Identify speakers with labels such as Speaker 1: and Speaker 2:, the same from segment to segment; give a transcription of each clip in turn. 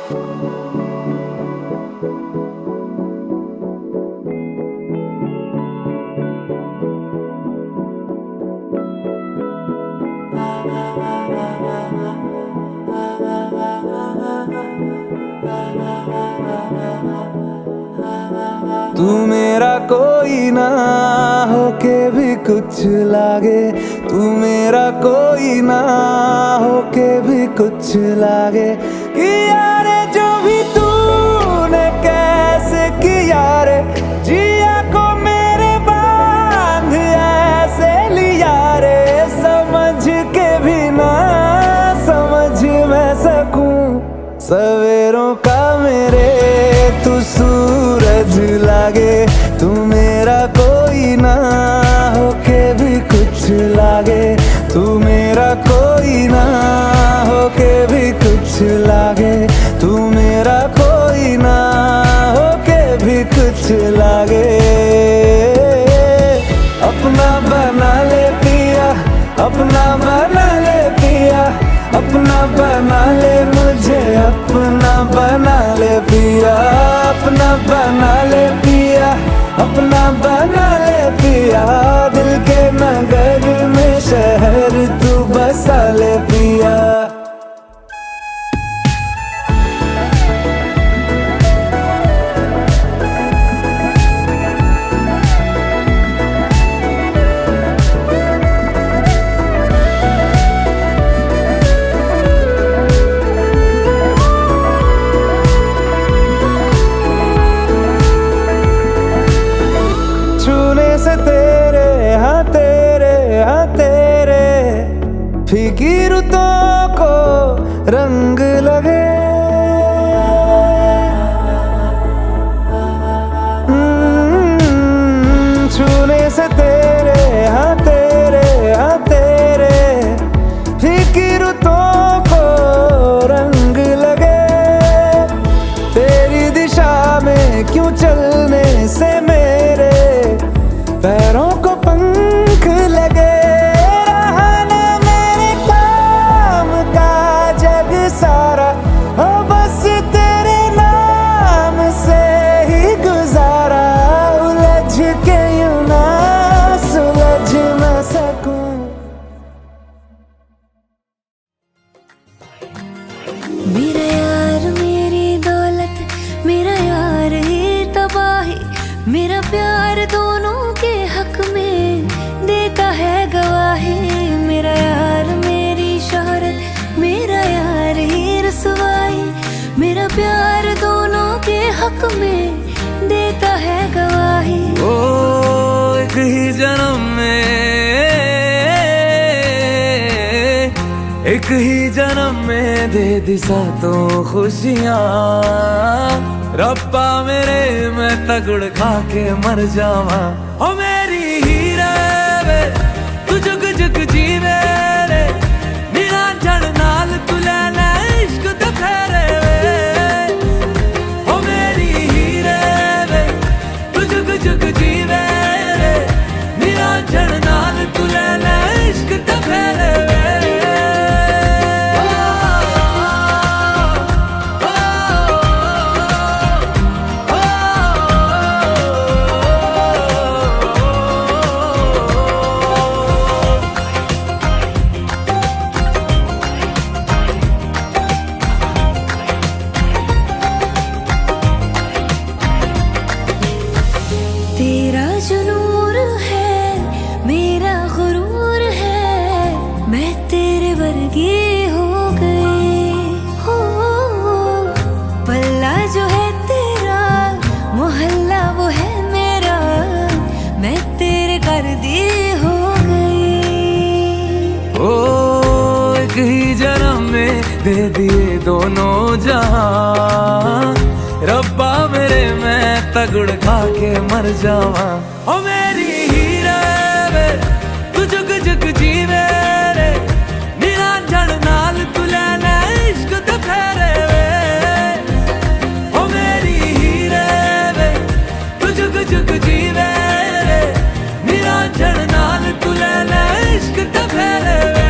Speaker 1: तू मेरा कोई ना होके भी कुछ लागे, तू मेरा कोई ना होके भी कुछ लागे। कि यारे जो भी तूने कैसे किया रे, जिया को मेरे बांध ऐसे लिया रे। समझ के भी ना समझ मैं सकूं सवेरों का मेरे तू सूरज लागे। तू मेरा कोई ना होके भी कुछ लागे, तू मेरा कोई ना होके भी कुछ लागे, तू मेरा कोई ना होके भी कुछ लागे। अपना बना ले पिया, अपना बना ले पिया, अपना बना ले मुझे, अपना बना ले पिया, अपना बना ले पिया, अपना बना ले पिया। दिल के नगर में शहर तू बसा ले पिया। से तेरे हाँ तेरे हाँ तेरे फीकी रुतों को रंग लगे। छूने से तेरे हाँ तेरे हाँ तेरे फीकी रुतों को रंग लगे। तेरी दिशा में क्यों चलने से मेरे पैरों को पंख लगे। रहा ना मेरे काम का जग सारा, हो बस तेरे नाम से ही गुजारा। उलझ के यूं ना सुलझ ना सकूं।
Speaker 2: मेरा यार मेरी दौलत, मेरा यार ही तबाही, मेरा प्यार दोनों के हक में देता है गवाही। मेरा यार मेरी शोहरत, मेरा यार ही रसवाई, मेरा प्यार दोनों के हक में देता है गवाही।
Speaker 1: ओ एक ही जन्म में, एक ही जन्म में दे दी सातों खुशियाँ। रब्बा मेरे मैं तगड़ खा के मर जावा। ओ मेरी हीरे वे तू जुग जुग जीवे रे, मेरा जड़ नाल तू लेना इश्क दे फेरे वे। ओ मेरी हीरे वे तू जुग जुग जीवे रे, मेरा जड़ नाल तू लेना इश्क दे फेरे वे।
Speaker 2: तेरा जो नूर है मेरा गुरूर है, मैं तेरे वर्गी हो गई हो। पल्ला जो है तेरा, मोहल्ला वो है मेरा, मैं तेरे कर दी हो गई।
Speaker 1: ओ एक ही जन्म में दे दिए दोनों जहां। रब्बा मेरे मैं तगड़ खा के मर जावा। ओ मेरी हीरे वे तू जुग जुग जीवे रे, मेरा जड़ नाल तू लेना इश्क दे फेरे वे। ओ मेरी हीरे वे तू जुग जुग जीवे रे, मेरा जड़ नाल तू लेना इश्क दे फेरे वे।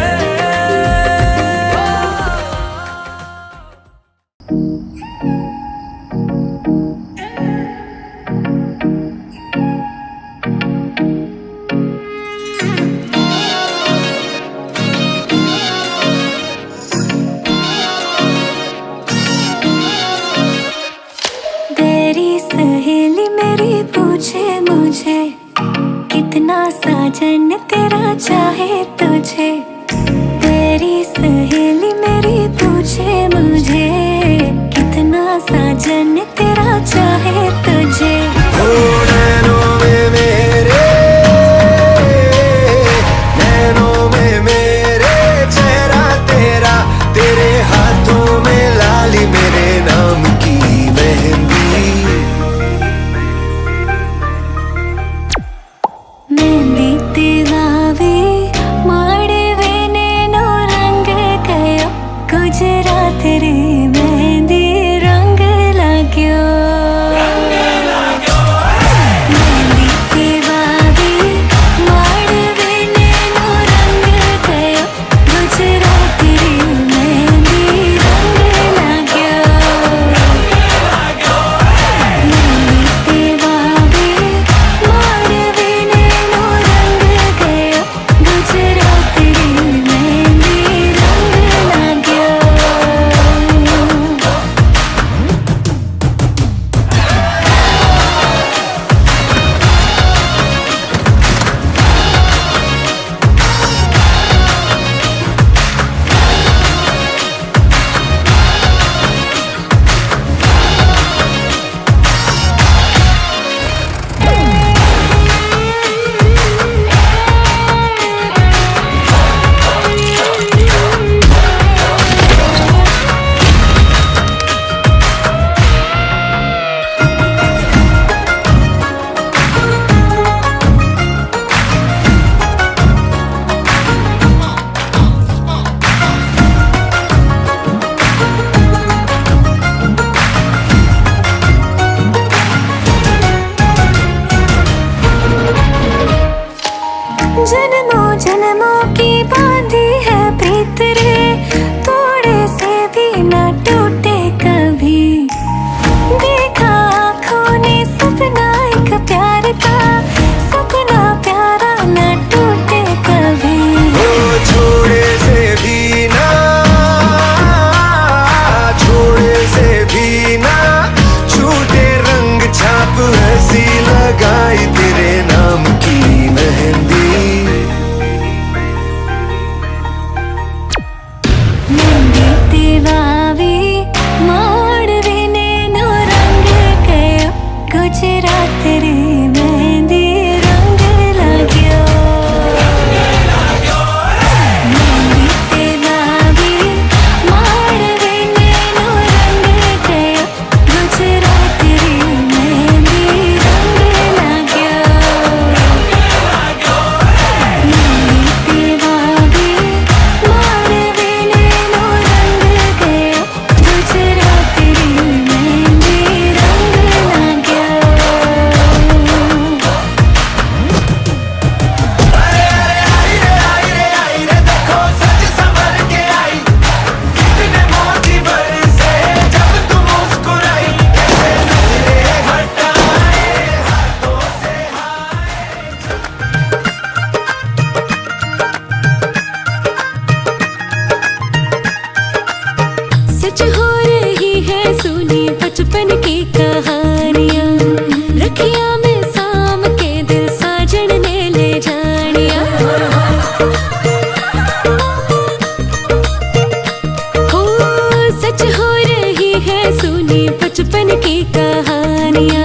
Speaker 2: जानिया,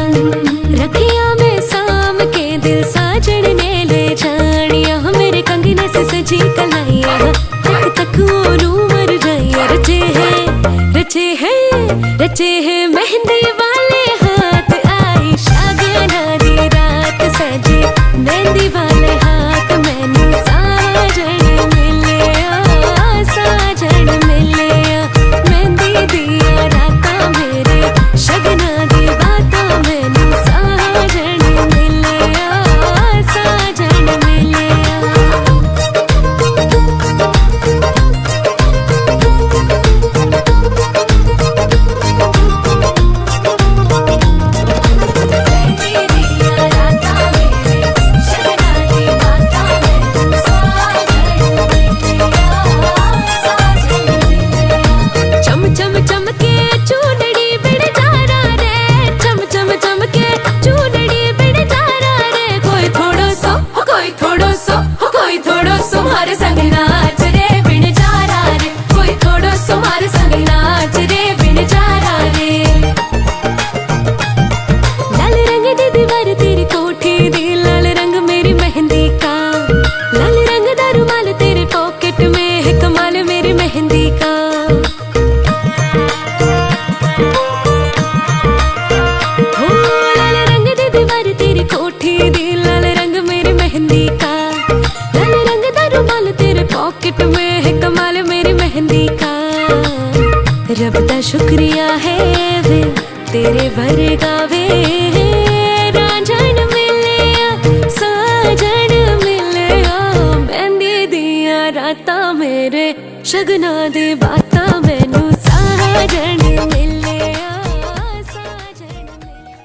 Speaker 2: रखिया में साम के दिल साजन ने ले जानिया। मेरे कंगने से सजी कलाइया, तक तक ओनू मर जाइया। रचे है मेहंदी वाले हाथ, आई शागियाना दी रात सजी मेहंदी वाले हाथ। मैनू साजन मिलिया, साजन मिलिया। मेहंदी दिया रातां मेरे शगना दी बातां। मैनू साजन मिलिया, साजन मिलिया। मारे संग नाच रे बिन जारा रे, कोई थोड़ो सो मारे संग नाच रे बिन जारा रे। लाल रंग दी दीवार तेरी कोठी दी, लाल रंग मेरी मेहंदी का। लाल रंग दा रुमाल तेरे पॉकेट में है, कमाल मेरी मेहंदी का। हो लाल रंग दी दीवार तेरी कोठी दी, लाल रंग मेरी मेहंदी का। रुमाल तेरे पॉकेट में है, कमाल मेरी मेहंदी का। रब दा शुक्रिया है वे तेरे वर्गा वे, रांझन मिलिया, साजन मिलिया। मेहंदी दिया रातां मेरे शगना दी बातां। मैनू साजन मिलिया, साजन मिलिया।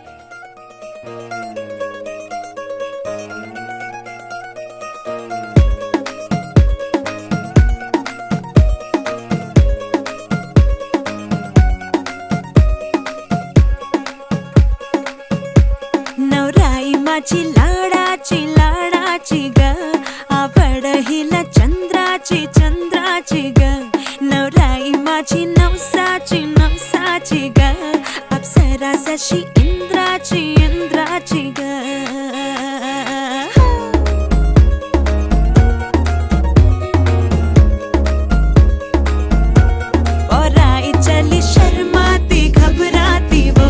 Speaker 3: नवराई लाडाची ग, आवड हिला चंद्राची ग। नवराई माझी नवसाची ग, अप्सरा जशी इंद्राची ग। और आई चली शर्माती घबराती वो,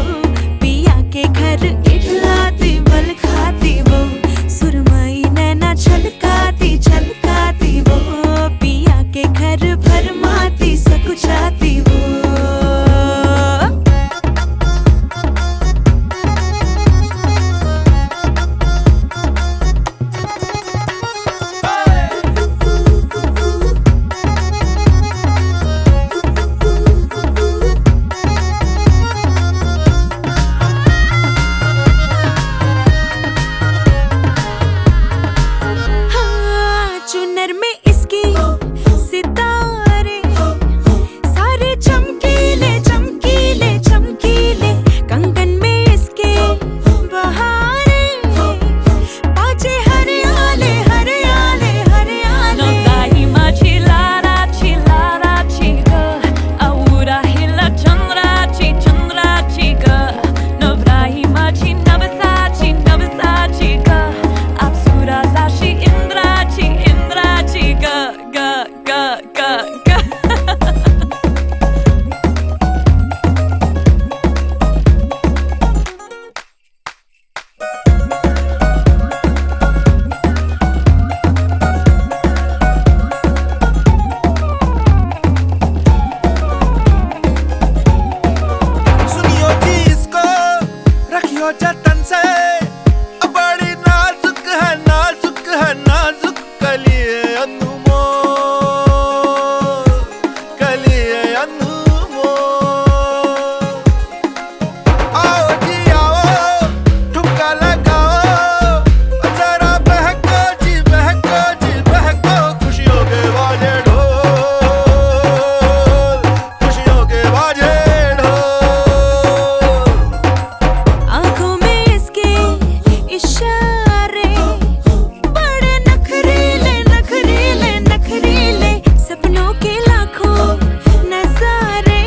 Speaker 3: पिया के घर इठलाती बल खाती वो। सुरमई नैना छलकाती वो, पिया के घर भरमाती सकुचाती वो। चुनर में इसकी सितारे सारे चमकीले चमकीले चमकीले, कंगन में इसके बहारे बाजे हरियाले हरियाले हरियाले।
Speaker 4: नवराई माझी लाडाची ग, आवडा हिला चंद्राची ग। नवराई माझी नवसाची ग, अप्सरा जशी इंद्राची ग ग ग ग ग।
Speaker 5: सुनियो जी इसको, रखियो जतन से, बड़ी नाजुक है नाजुक कलिए अनमोल, कलिए अनमोल। आओ जी आओ, ठुमका लगाओ, जरा बहको जी बहको। खुशियों के बाजे ढोल, खुशियों के बाजे ढोल।
Speaker 3: आंखों में इसके इशारे बड़े नखरीले नखरीले नखरीले, सपनों के लाखों नजारे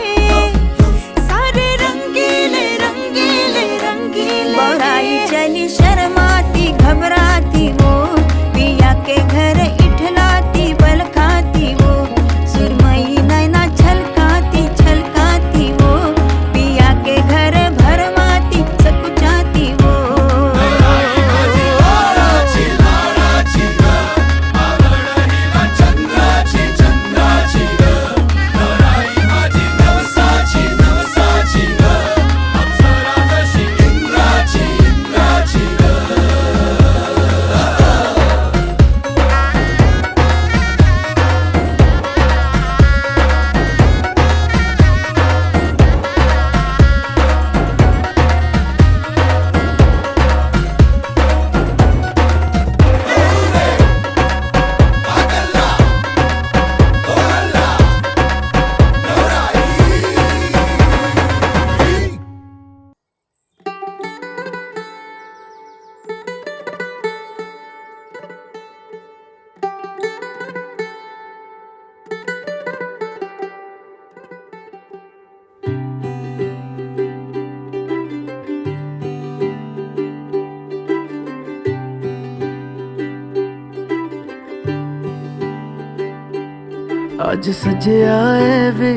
Speaker 6: आज सजया है वे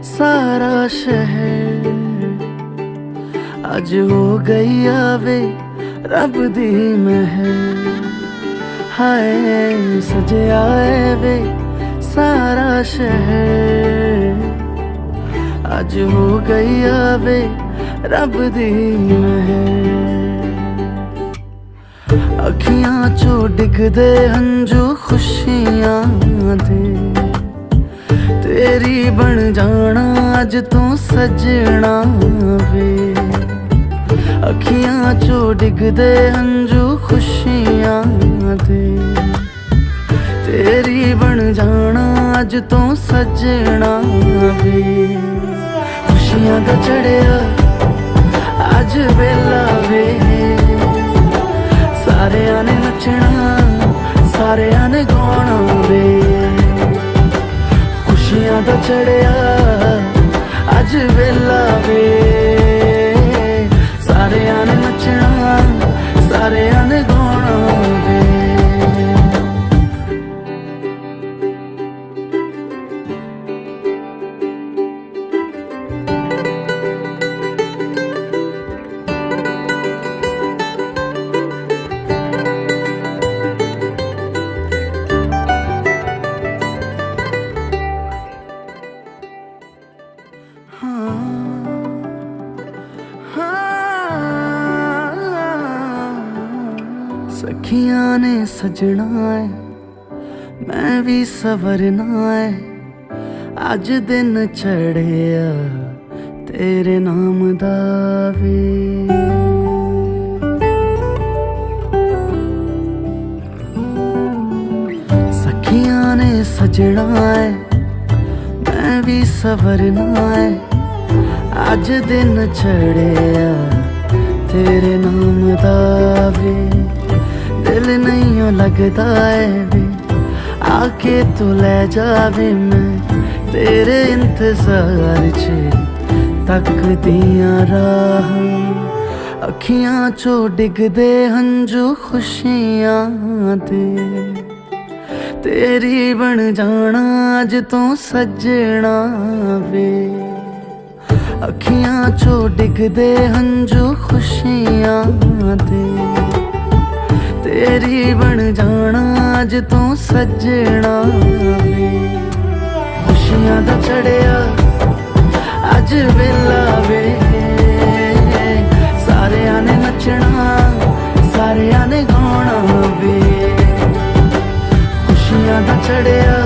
Speaker 6: सारा शहर, आज हो गई आवे रब दी महर। हाय सजया है वे सारा शहर, आज हो गई आवे रब दी महर। अखियां चो डिगदे हंजू खुशियां दे, तेरी बन जाना अज तू सजना वे। अखियां चो डिगदे हंजू खुशियां दे, तेरी बन जाना अज तू सजना वे। खुशियां दा चढ़िया अज वेला वे, सारेयां ने नचना सारेयां ने गाना वे। खुशियां दा चढ़िया अज वेला वे, सारेयां ने नचना सारेयां ने गाना वे। सखियां ने सजना है मैं भी सवरना है, अज दिन चढ़िया तेरे नाम दा वे। सखियां ने सजना है मैं भी सवरना है, अज दिन चढ़िया तेरे नाम दा वे। दिल नहीं लगता है वे आके तू ले जावे, मैं तेरे इंतजार च तक दिया राह। अखियां चो डिगदे हंजू खुशियां दे, तेरी बन जाना अज तू सजना वे। अखियां चो डिगदे हंजू खुशियां दे, तेरी बन जाना अज तू सजना वे। खुशियां दा चढ़िया अज वेला वे, सारेयां ने नचना सारेयां ने गाना वे। खुशियां दा चढ़िया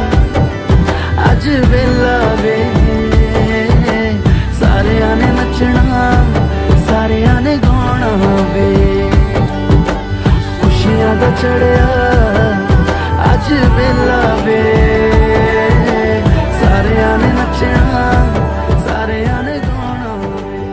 Speaker 6: अज वेला वे, सारेयां ने नचना सारेयां ने गाना वे। खुशियां दा चढ़िया अज वेला वे, सारेयां ने नचना सारेयां ने गाना वे।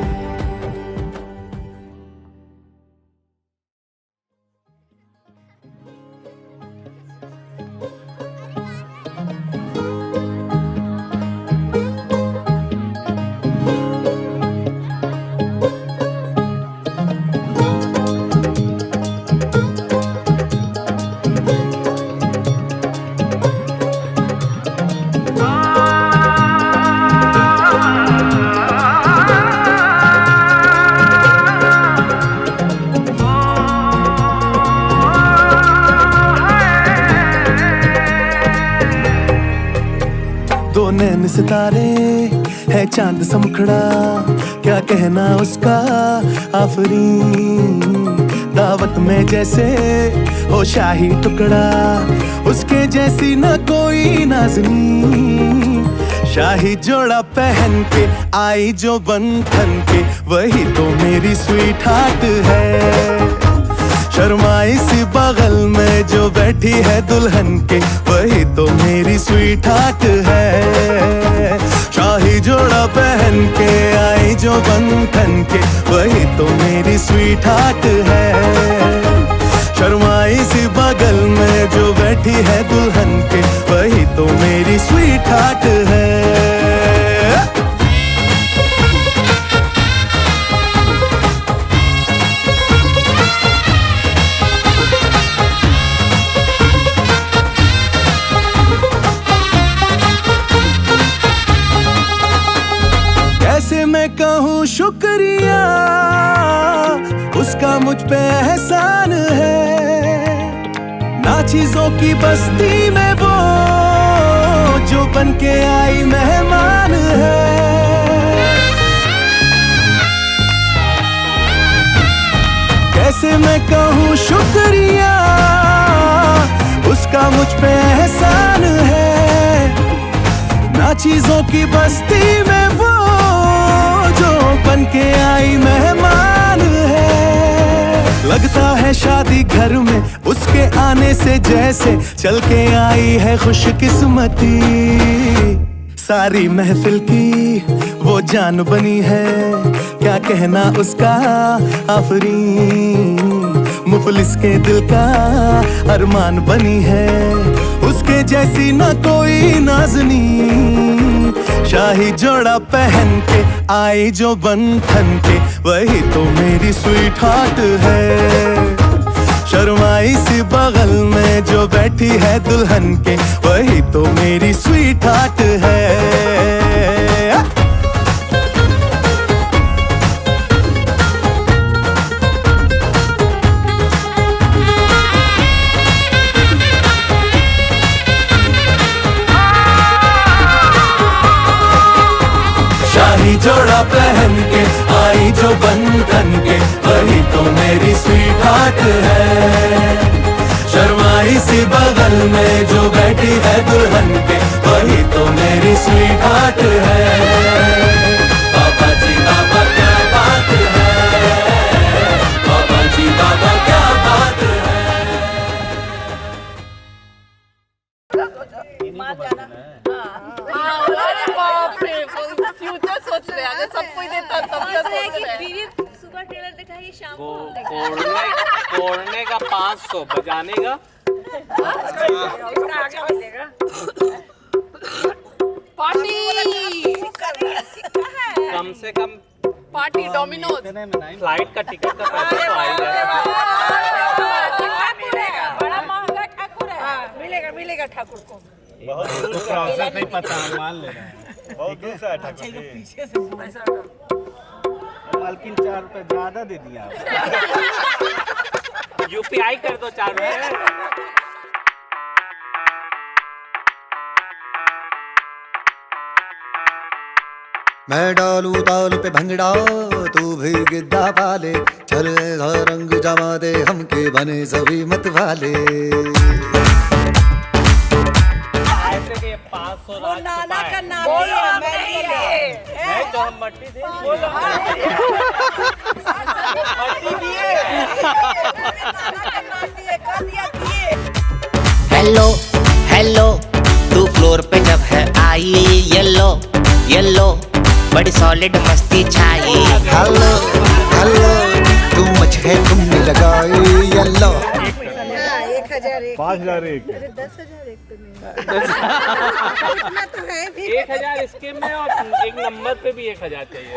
Speaker 5: दो नैन सितारे है चांद सा मुखड़ा, क्या कहना उसका आफरीन। दावत में जैसे हो शाही टुकड़ा, उसके जैसी न कोई नाज़नीन। शाही जोड़ा पहन के आई जो बन ठन के, वही तो मेरी स्वीट हार्ट है। शर्माई सी बगल में जो बैठी है दुल्हन के, वही तो मेरी स्वीट हार्ट है। शाही जोड़ा पहन के आई जो बन ठन के, वही तो मेरी स्वीट हार्ट है। शर्माई सी बगल में जो बैठी है दुल्हन के, वही तो मेरी स्वीट हार्ट है। मैं कहूँ शुक्रिया, उसका मुझ पे एहसान है। ना चीजों की बस्ती में वो जो बन के आई मेहमान है। कैसे मैं कहूँ शुक्रिया, उसका मुझ पे एहसान है। ना चीजों की बस्ती में वो जो बन के आई मेहमान है। लगता है शादी घर में उसके आने से जैसे चल के आई है खुशकिस्मती। सारी महफिल की वो जान बनी है, क्या कहना उसका आफरीन। मुफलिस के दिल का अरमान बनी है, उसके जैसी ना कोई नाज़नी। शाही जोड़ा पहन के आई जो बन ठन के, वही तो मेरी स्वीट हार्ट है। शर्माई सी बगल में जो बैठी है दुल्हन के, वही तो मेरी स्वीट हार्ट है। शाही जोड़ा पहन के आई जो बंधन के, वही तो मेरी स्वीट हार्ट है। शर्माई सी बगल में जो बैठी है दुल्हन के, वही तो मेरी स्वीट हार्ट है। बाबा जी बाबा क्या बात है, बाबा जी बाबा क्या बात है।
Speaker 7: फ्यूचर सोच रहे हैं, सब कोई देता तब तक सोच रहे हैं।
Speaker 4: बीवी सुबह ट्रेलर दिखाई, शाम को
Speaker 8: कोड़ने का 500, बजाने का
Speaker 7: पार्टी
Speaker 8: कम से कम
Speaker 7: पार्टी डोमिनोज।
Speaker 8: फ्लाइट का टिकट का पैसा तो आएगा।
Speaker 7: बड़ा महंगा ठाकुर है। मिलेगा ठाकुर को।
Speaker 9: प्रोसेस नहीं पता, मान लेना है। बहुत दूर से ठाकुर जी पीछे से पैसा मालकिन 4 रुपए ज्यादा दे दिया।
Speaker 8: यूपीआई कर दो 4 रुपए।
Speaker 10: मैं डालू ताल पे भंगड़ा, तू भी गिद्दा पाले। चल रंग जमा दे हमके बने सभी मत वाले।
Speaker 7: नाना का नाम है
Speaker 8: तो हम मट्टी दे
Speaker 11: हेलो हेलो, तू फ्लोर पे जब है आई, येलो येलो बड़ी सॉलिड मस्ती छाई।
Speaker 10: हेलो हेलो, तू मच है तुमने लगाई येलो।
Speaker 9: 5000 एक
Speaker 8: 1000 स्कीम में, और एक नंबर पे भी 1000 चाहिए।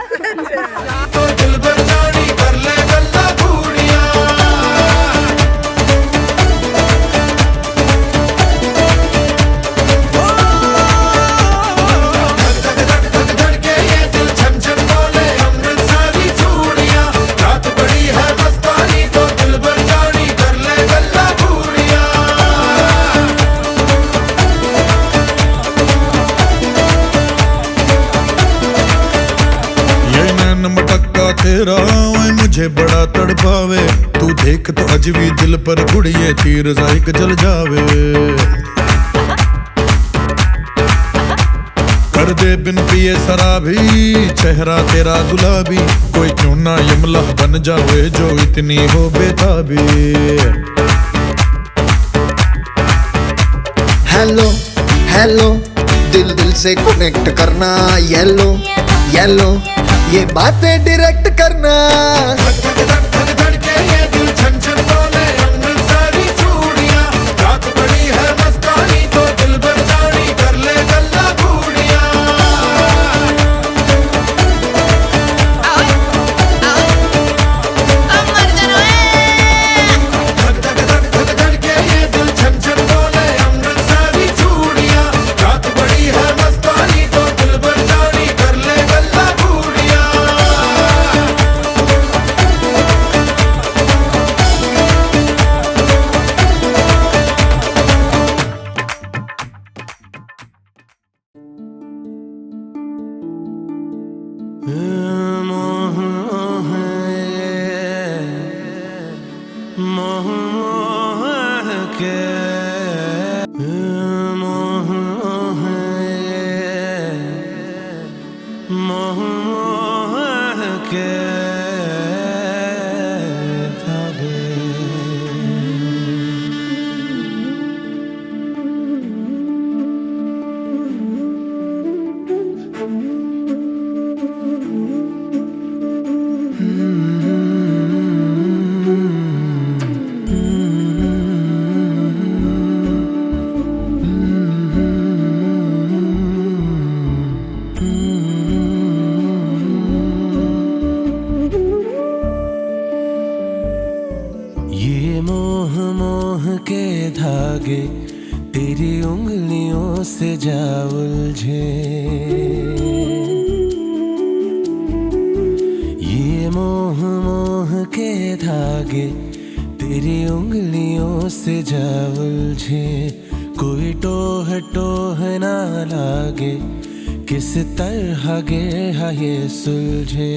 Speaker 5: तो दिल भर जानी कर ले गल्ला भूड़िया। तेरा मुझे बड़ा तड़पावे, तू देख तो अज भी दिल पर गुड़िए तीर जाइक जल जावे। कर दे बिन पिए शराबी, चेहरा तेरा गुलाबी। कोई क्यों ना यमला बन जावे जो इतनी हो बेताबी।
Speaker 10: हेलो हेलो, दिल दिल से कनेक्ट करना। येलो येलो, ये बातें डायरेक्ट करना।
Speaker 5: मोह मोह मोह मोह के मोह मोह मोह मोह के धागे। ये मोह मोह के धागे तेरी उंगलियों से जा उलझे। ये मोह मोह के धागे तेरी उंगलियों से जा उलझे। कोई टोह टोह ना लागे किस तरह गे ये सुलझे।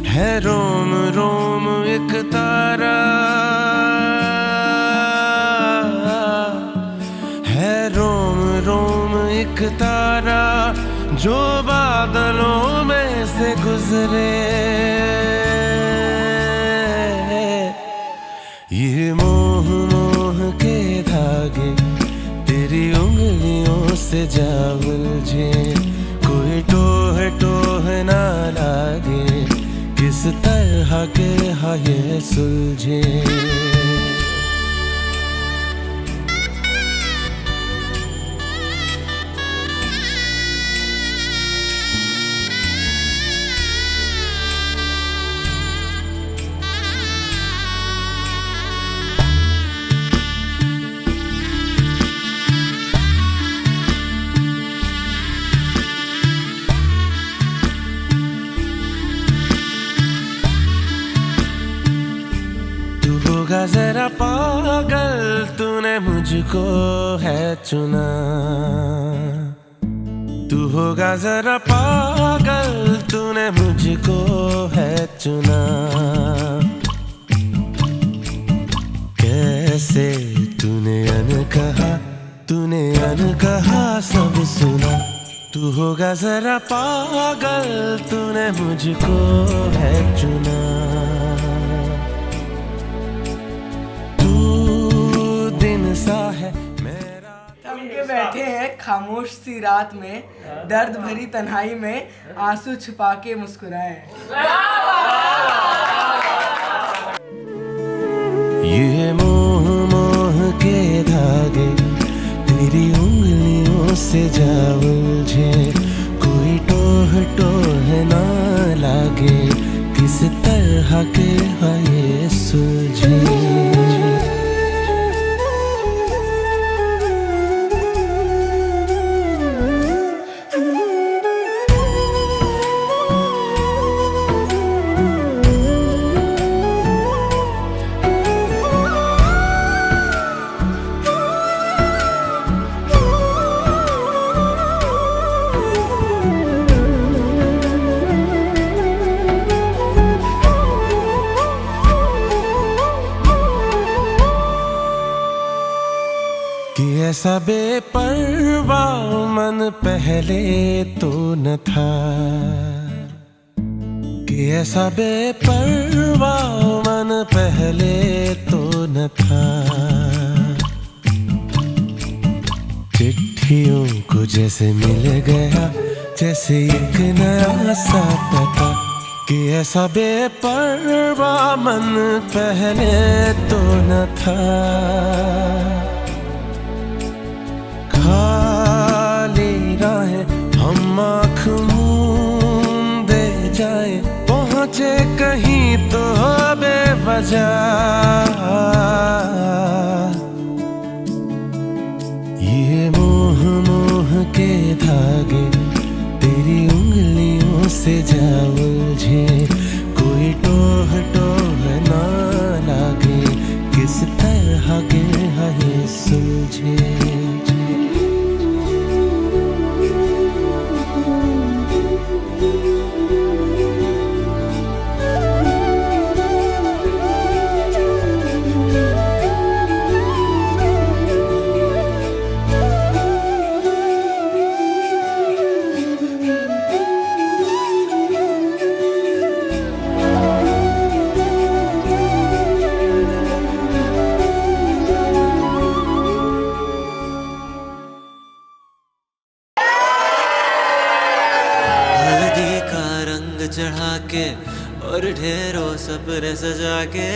Speaker 5: है रोम रोम एक तारा है रोम रोम एक तारा जो बादलों में से गुजरे। ये मोह मोह के धागे तेरी उंगलियों से जा उलझे। कोई टोह टोह ना लागे किस तरह के ये सुलझे। होगा जरा पागल तूने मुझको है चुना। तू होगा जरा पागल तूने मुझको है चुना। कैसे तूने अनकहा सब सुना। तू होगा जरा पागल तूने मुझको है चुना। सा है मेरा।
Speaker 6: थम के बैठे हैं खामोश सी रात में, दर्द भरी तन्हाई में आंसू छुपा के मुस्कुराए।
Speaker 5: ये मोह मोह के धागे तेरी उंगलियों से जा उलझे। कोई टोह टोह ना लागे किस तरह के ये सुलझे। कि ऐसा बेपरवाह मन पहले तो न था। कि ऐसा बेपरवाह मन पहले तो न था। चिट्ठियों को जैसे मिल गया जैसे एक नया सा पता। कि ऐसा बेपरवाह मन पहले तो न था। खाली राहें हम आँख मूंदे जाए पहुँचे कहीं तो बेवजह। ये मोह मोह के धागे तेरी उंगलियों से जा उलझे। कोई टोह टोह ना लागे किस तरह के ये सुलझे।
Speaker 1: चढ़ा के और ढेरों सपने सजा के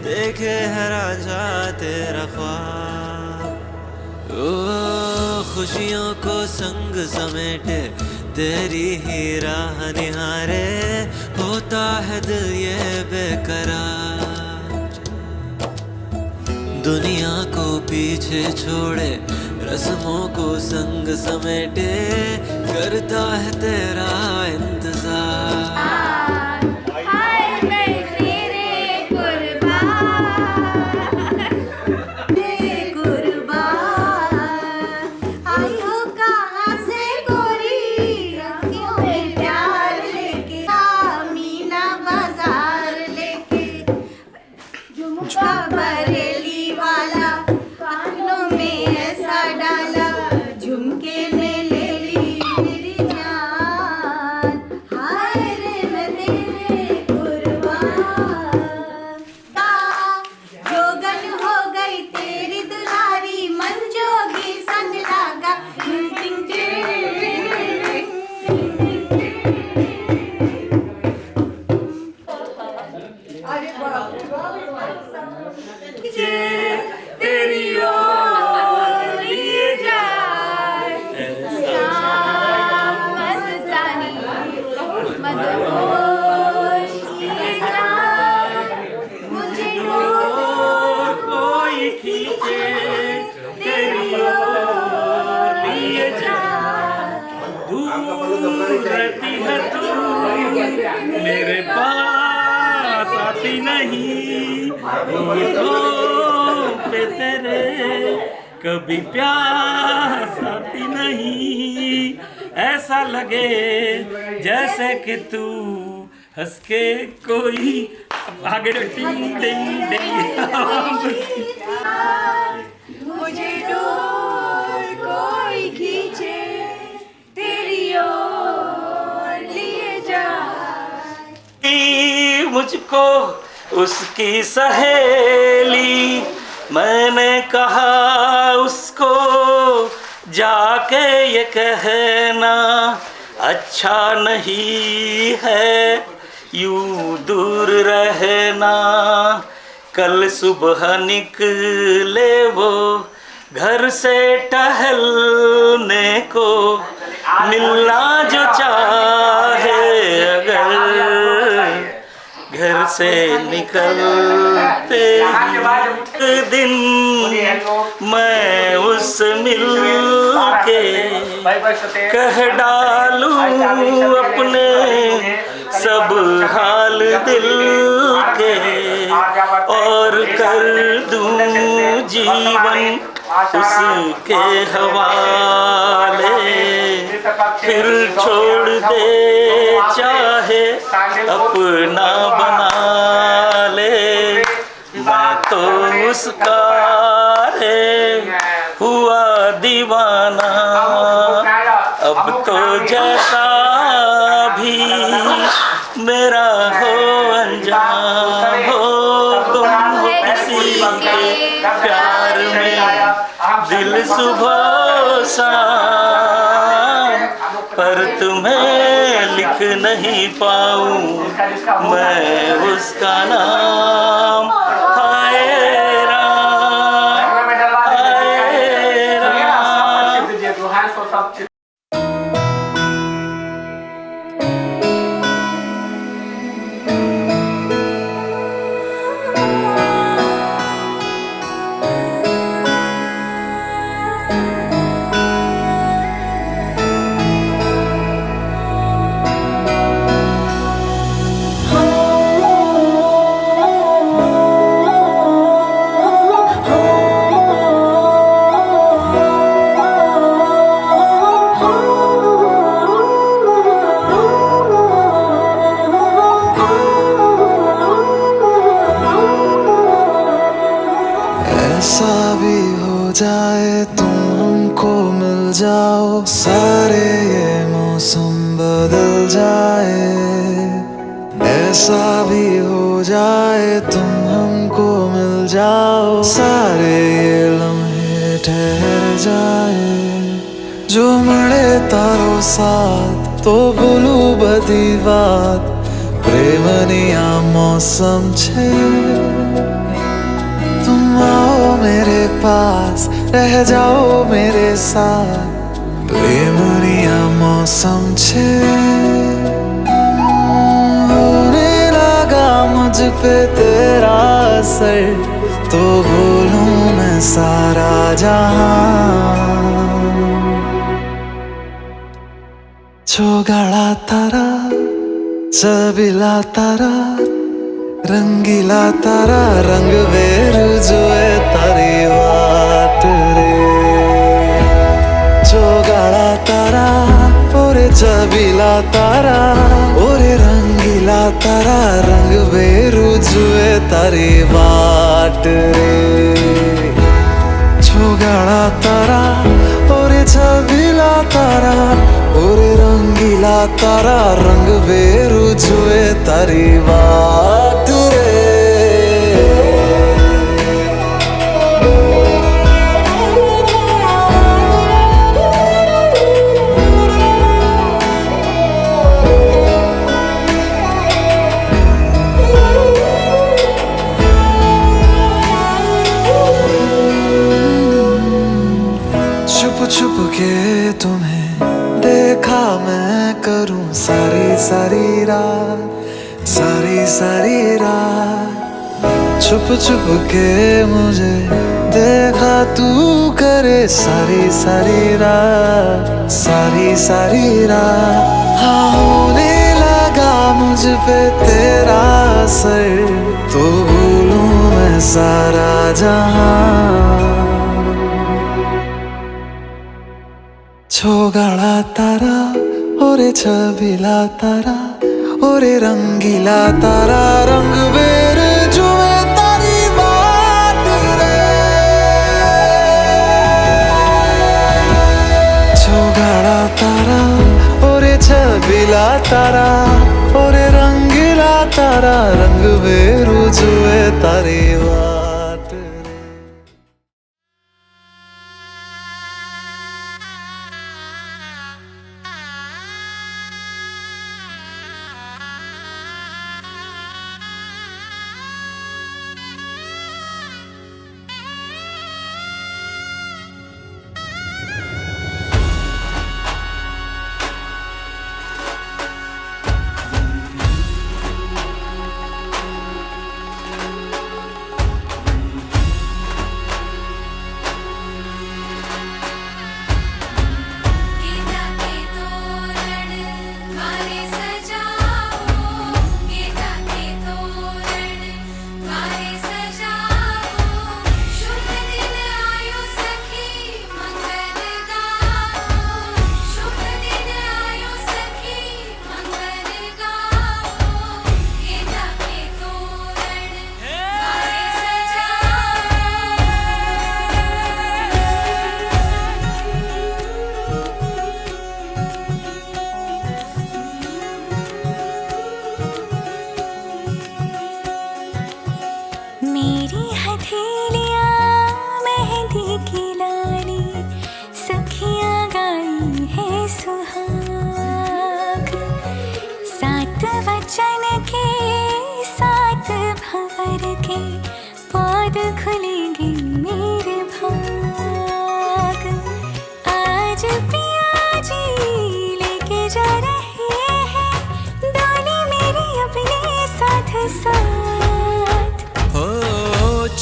Speaker 1: देखे है राजा तेरा ख्वाब। ओ खुशियों को संग समेटे तेरी ही राह निहारे होता है दिल ये बेकरार। दुनिया को पीछे छोड़े रस्मों को संग समेटे करता है तेरा इंतजार।
Speaker 3: बरेली वाला कानों में ऐसा डाला झुमके ने ले ली मेरी जान। हाय रे मैं तेरे कुर्बान। जोगन हो गई तेरी दुलारी मन जोगी संग लागा।
Speaker 8: तेरी ओर लिए जाए
Speaker 3: मस्तानी मदहोश किए जाए मुझे
Speaker 8: कोई खींचे तेरी ओर लिए जाए। दूर रहती है तू मेरे पास आती नहीं पे तेरे कभी प्यास आती नहीं। ऐसा लगे जैसे कि तू हंस के कोई आगे
Speaker 3: मुझे दूर कोई खींचे तेरी ओर लिए जाए।
Speaker 8: मुझको उसकी सहेली मैंने कहा उसको जाके ये कहना अच्छा नहीं है यूं दूर रहना। कल सुबह निकले वो घर से टहलने को मिलना जो चाहे अगर घर से निकलते एक दिन मैं उससे मिल के कह डालूं अपने सब हाल दिल के और कर दूं जीवन उसके हवाले। फिर छोड़ दे चाहे अपना बना ले मैं तो उसका रे हुआ दीवाना। अब तो जैसा भी मेरा हो अनजान हो तुम हो किसी के प्यार में दिल सुबह शाम पर तुम्हें लिख नहीं पाऊं मैं उसका नाम। हाय राम हाय राम।
Speaker 5: ऐसा भी हो जाए तुम हमको मिल जाओ सारे ये मौसम बदल जाए। ऐसा भी हो जाए तुम हमको मिल जाओ सारे ये लम्हे ठहर जाए। जो मरे तारो साथ तो भूलू बदी
Speaker 1: વાત પ્રેમની આ મૌસમ છે तुम आओ मेरे पास रह जाओ मेरे साथ प्रेमनी आ मौसम छे होने लगा मुझ पे तेरा असर तो बोलूं मैं सारा जहां छोगाड़ा तारा चबीला तारा रंगीला तारा रंग वेरू जुए तारी वाट रे चोगाड़ा तारा ओरे चबीला तारा ओरे रंगीला तारा रंग वेरू जुए तारी वाट रे छोगाड़ा तारा ओरे चबीला तारा ओरे रंगीला तारा रंग वेरू जुए तारी वाट रे छुप छुप के तुम्हें देखा मैं करूं सारी सारी रात छुप छुप के मुझे देखा तू करे सारी सारी रात हाँ होने लगा मुझ पे तेरा असर तो भूलूं मैं सारा जहां छोगाड़ा तारा ओरे छबीला तारा ओरे रंगीला तारा रंग बेर जुए तारी बात रे छोगाड़ा तारा ओरे छबीला तारा ओरे रंगीला तारा रंग बेर जुए तारी बात रे
Speaker 2: मेरी हथेलियाँ मेहंदी की लाली सखियाँ गाई है सुहाग सात वचन के सात भंवर के पौध खुलेंगे मेरे भाग आज पिया जी लेके जा रहे हैं डोली मेरी अपने साथ साथ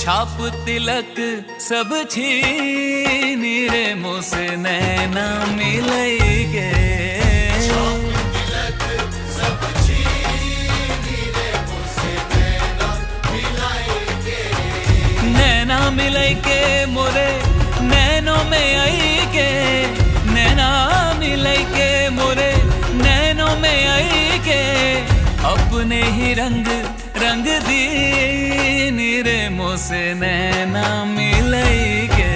Speaker 1: छाप तिलक सब छीन रे मुँह से नैना मिलेंगे नैना मिलेंगे मोरे नैनों में आएंगे नैना मिलेंगे मोरे नैनों में आएंगे अपने ही रंग रंग दी रे मुँह से नैना मिलेंगे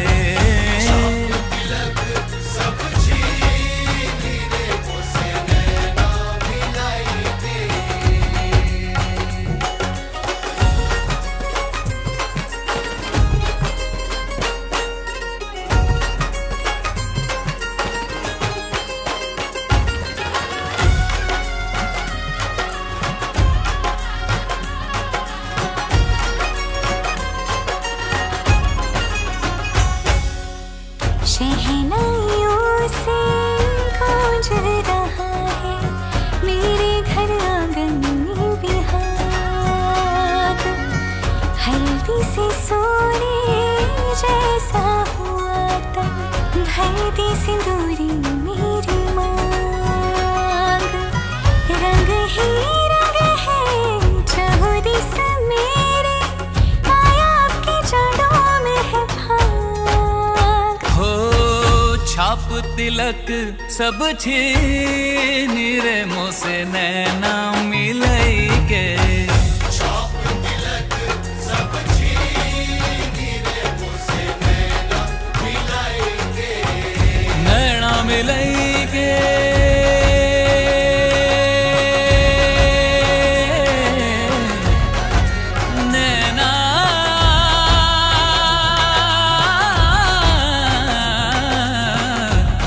Speaker 2: मोती सिंदूरी मेरी मांग, रंग ही रंग है चहुरी से मेरे, आया आपके जाड़ों में है भाग।
Speaker 1: हो छाप तिलक सब छीन रे मोसे नैना मिलई के, नैना मिलई के, नैना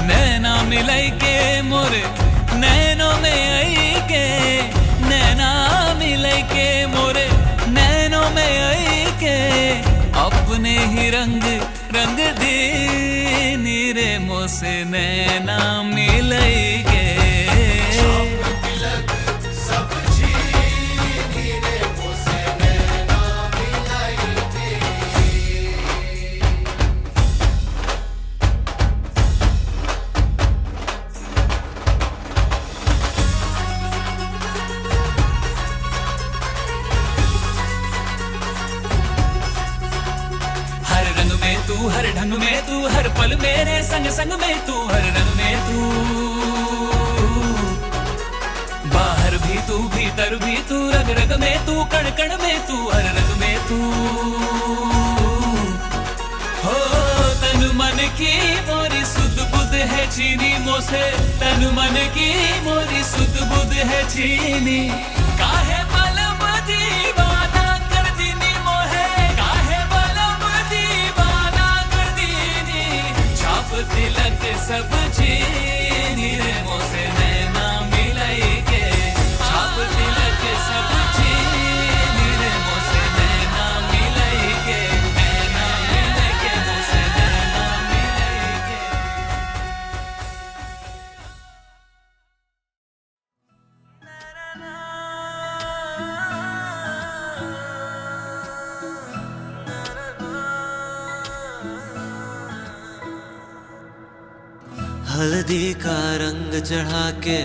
Speaker 1: नैना मिलई के मोरे नैनों में आई के, नैना मिलई के मोरे नैनों में आई के, अपने ही रंग रंग दी नीरे मोसे नैना मिलई के। हर ढंग में तू, हर पल मेरे संग संग में तू, हर रंग में तू, बाहर भी तू भीतर भी तू, रग रग में तू, कण कण में तू, हर रंग में तू। हो तन मन की मोरी सुध बुध है चीनी मोसे, तन मन की मोरी सुध बुध है चीनी, काहे पलम दीवाना कर दीनी मोहे, काहे पलम दीवाना छाप तिलक सब चीनी रे मोसे नैना मिलई के, छाप तिलक सब चीनी रे मोसे नैना मिलई के, नैना मिलई के मोसे नैना मिलई के। हल्दी का रंग चढ़ा के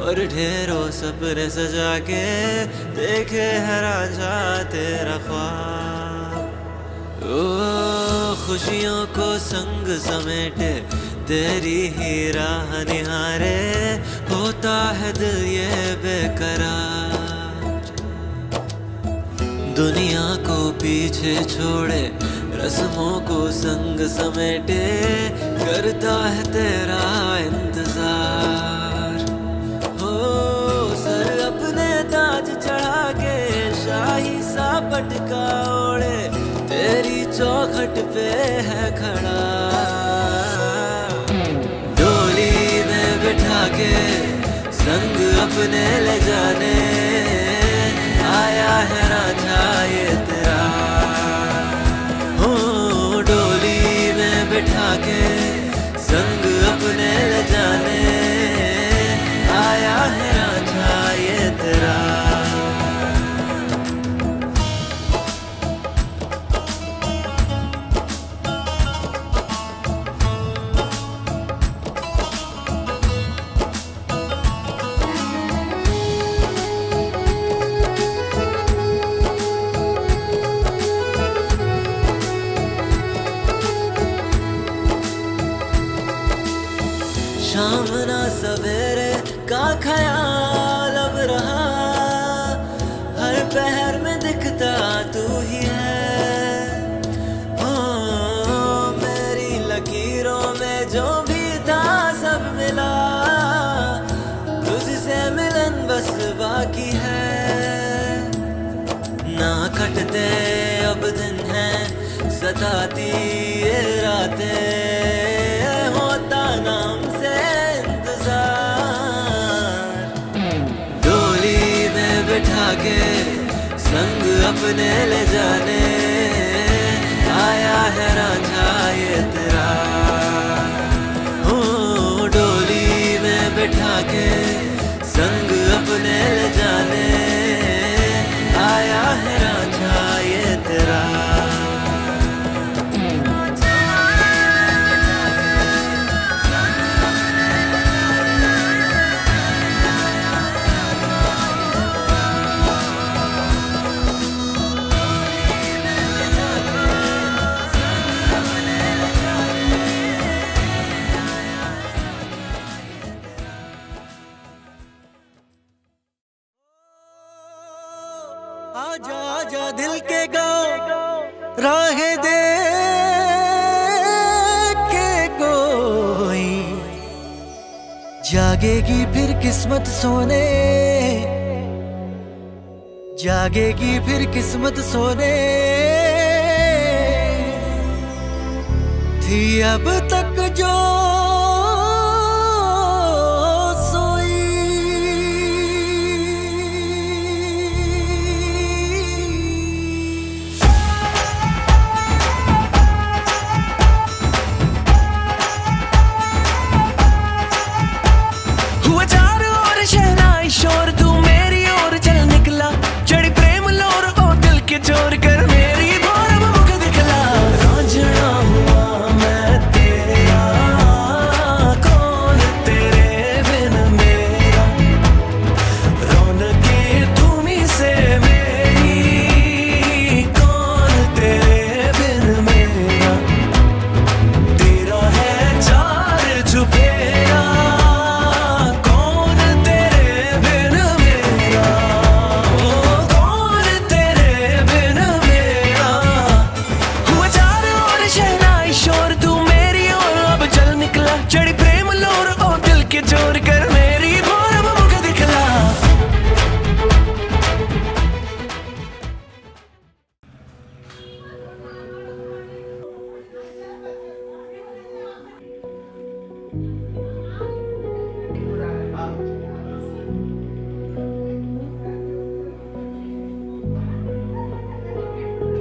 Speaker 1: और ढेरों सपने सजा के, देखे है राजा तेरा ख्वाब। ओ खुशियों को संग समेटे तेरी ही राह निहारे, होता है दिल ये बेकरार। दुनिया को पीछे छोड़े रस्मों को संग समेटे, करता है तेरा इंतजार। हो सर अपने ताज चढ़ा के शाही सा पटका ओढ़े, तेरी चौखट पे है खड़ा। डोली में बिठा के संग अपने ले जाने, आया है राजा ये तेरा। डोली में बिठा के संग अपने ले जाने, आया है राजा ये तेरा। शाम ना सवेरे का ख्याल अब रहा, हर पहर में दिखता तू ही है। हो मेरी लकीरों में जो भी था सब मिला, तुझसे मिलन बस बाकी है। ना कटते अब दिन हैं सताती ये रातें, होता नाम से इंतजार। डोली में बिठा के संग अपने ले जाने, आया है राजा ये तेरा। हो डोली में बिठा के संग अपने ले जाने, आया है राजा ये तेरा।
Speaker 5: आजा आजा दिल के गाँव राहें दे के कोई जागेगी फिर किस्मत सोने, जागेगी फिर किस्मत सोने थी अब तक जो
Speaker 1: शोर तू मेरी ओर चल निकला, चढ़ी प्रेम लोर ओ दिल के चोर कर मेरी भोर मुख दिखला। रांझना हुआ मैं तेरा, कौन तेरे बिन मेरा, रौनके तुम्हीं से मेरी, कौन तेरे बिन मेरा, तेरा है चार चुफेरा, चढ़ी प्रेम लोर ओ दिल के चोर कर मेरी भोर मुख दिखला।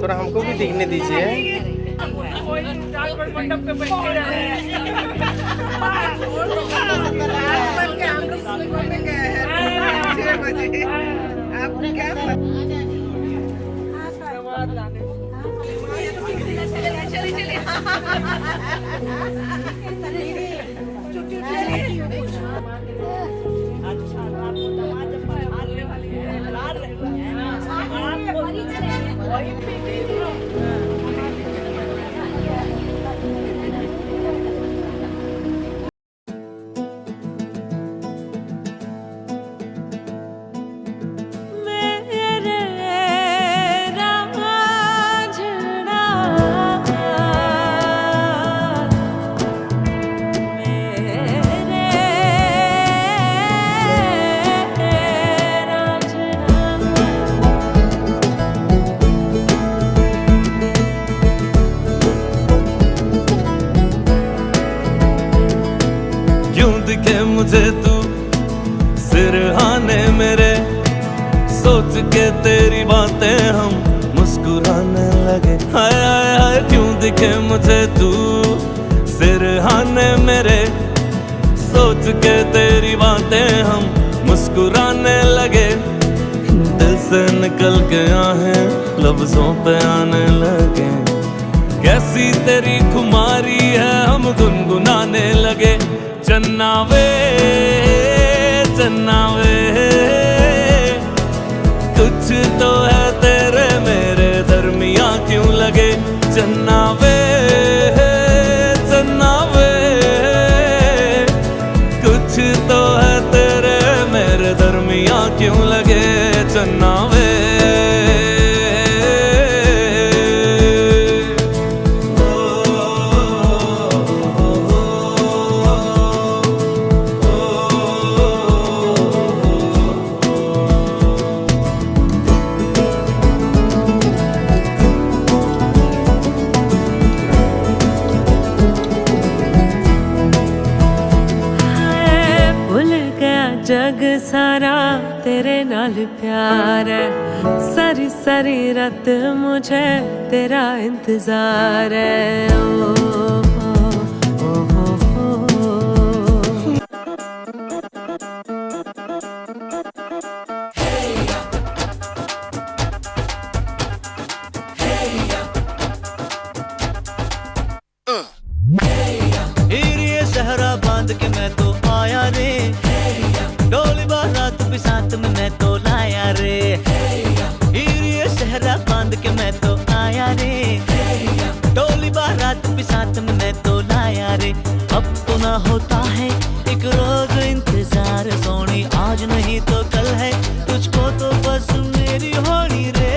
Speaker 9: थोड़ा हमको भी दिखने दीजिए।
Speaker 7: मंडप पे बैठे रहे हम लोग स्कूल में गए हैं 6 बजे। आप क्या
Speaker 1: दिखे मुझे तू सिरहाने मेरे, सोच के तेरी बातें हम मुस्कुराने लगे। हाय हाय हाय क्यों दिखे मुझे तू सिरहाने मेरे, सोच के तेरी बातें हम मुस्कुराने लगे। दिल से निकल के आहें लफ्जों पे आने लगे, कैसी तेरी खुमारी है हम गुनगुनाने लगे। चन्ना वे कुछ तो है तेरे मेरे दरमिया क्यों लगे। चन्ना वे कुछ तो है तेरे मेरे दरमिया क्यों लगे। चन्ना वे
Speaker 2: जग सारा तेरे नाल प्यार है, सारी सारी रात मुझे तेरा इंतजार है। ओ, ओ, ओ, ओ,
Speaker 5: हीरे सहरा बांध के मैं तो आया रे, डोली बारात भी साथ में मैं तो लाया रे। हीरे सहरा बांध के मैं तो आया रे, डोली बारात भी साथ में मैं तो लाया रे। अब तो ना होता है एक रोज इंतजार सोनी, आज नहीं तो कल है तुझको तो बस मेरी होनी रे।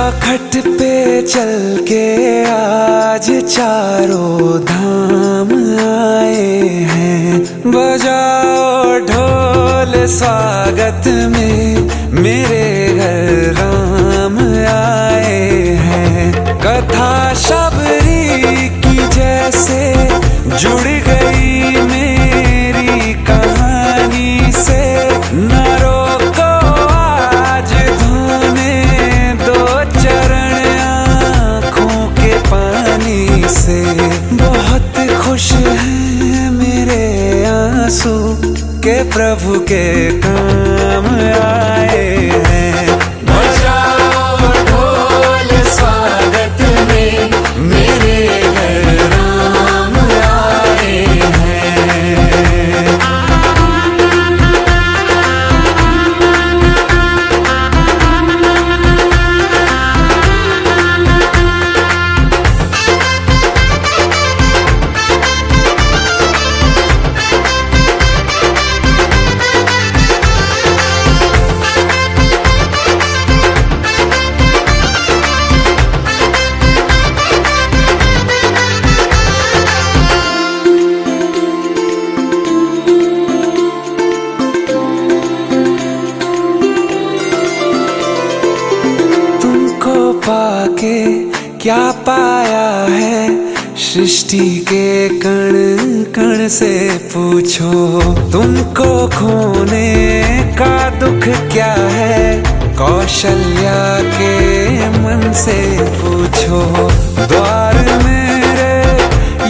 Speaker 1: चौखट पे चल के आज चारों धाम आए हैं। बजाओ ढोल स्वागत में, मेरे घर राम आए हैं। कथा शबरी की जैसे जुड़ गई मेरी कहानी से। न रोको आज धोने दो चरण आँखों के पानी से। बहुत खुश हैं मेरे आंसू के प्रभु के काम आए हैं। बजाओ ढोल स्वागत में, मेरे घर राम आए हैं। पाके क्या पाया है सृष्टि के कण कण से पूछो। तुमको खोने का दुख क्या है कौशल्या के मन से पूछो। द्वार मेरे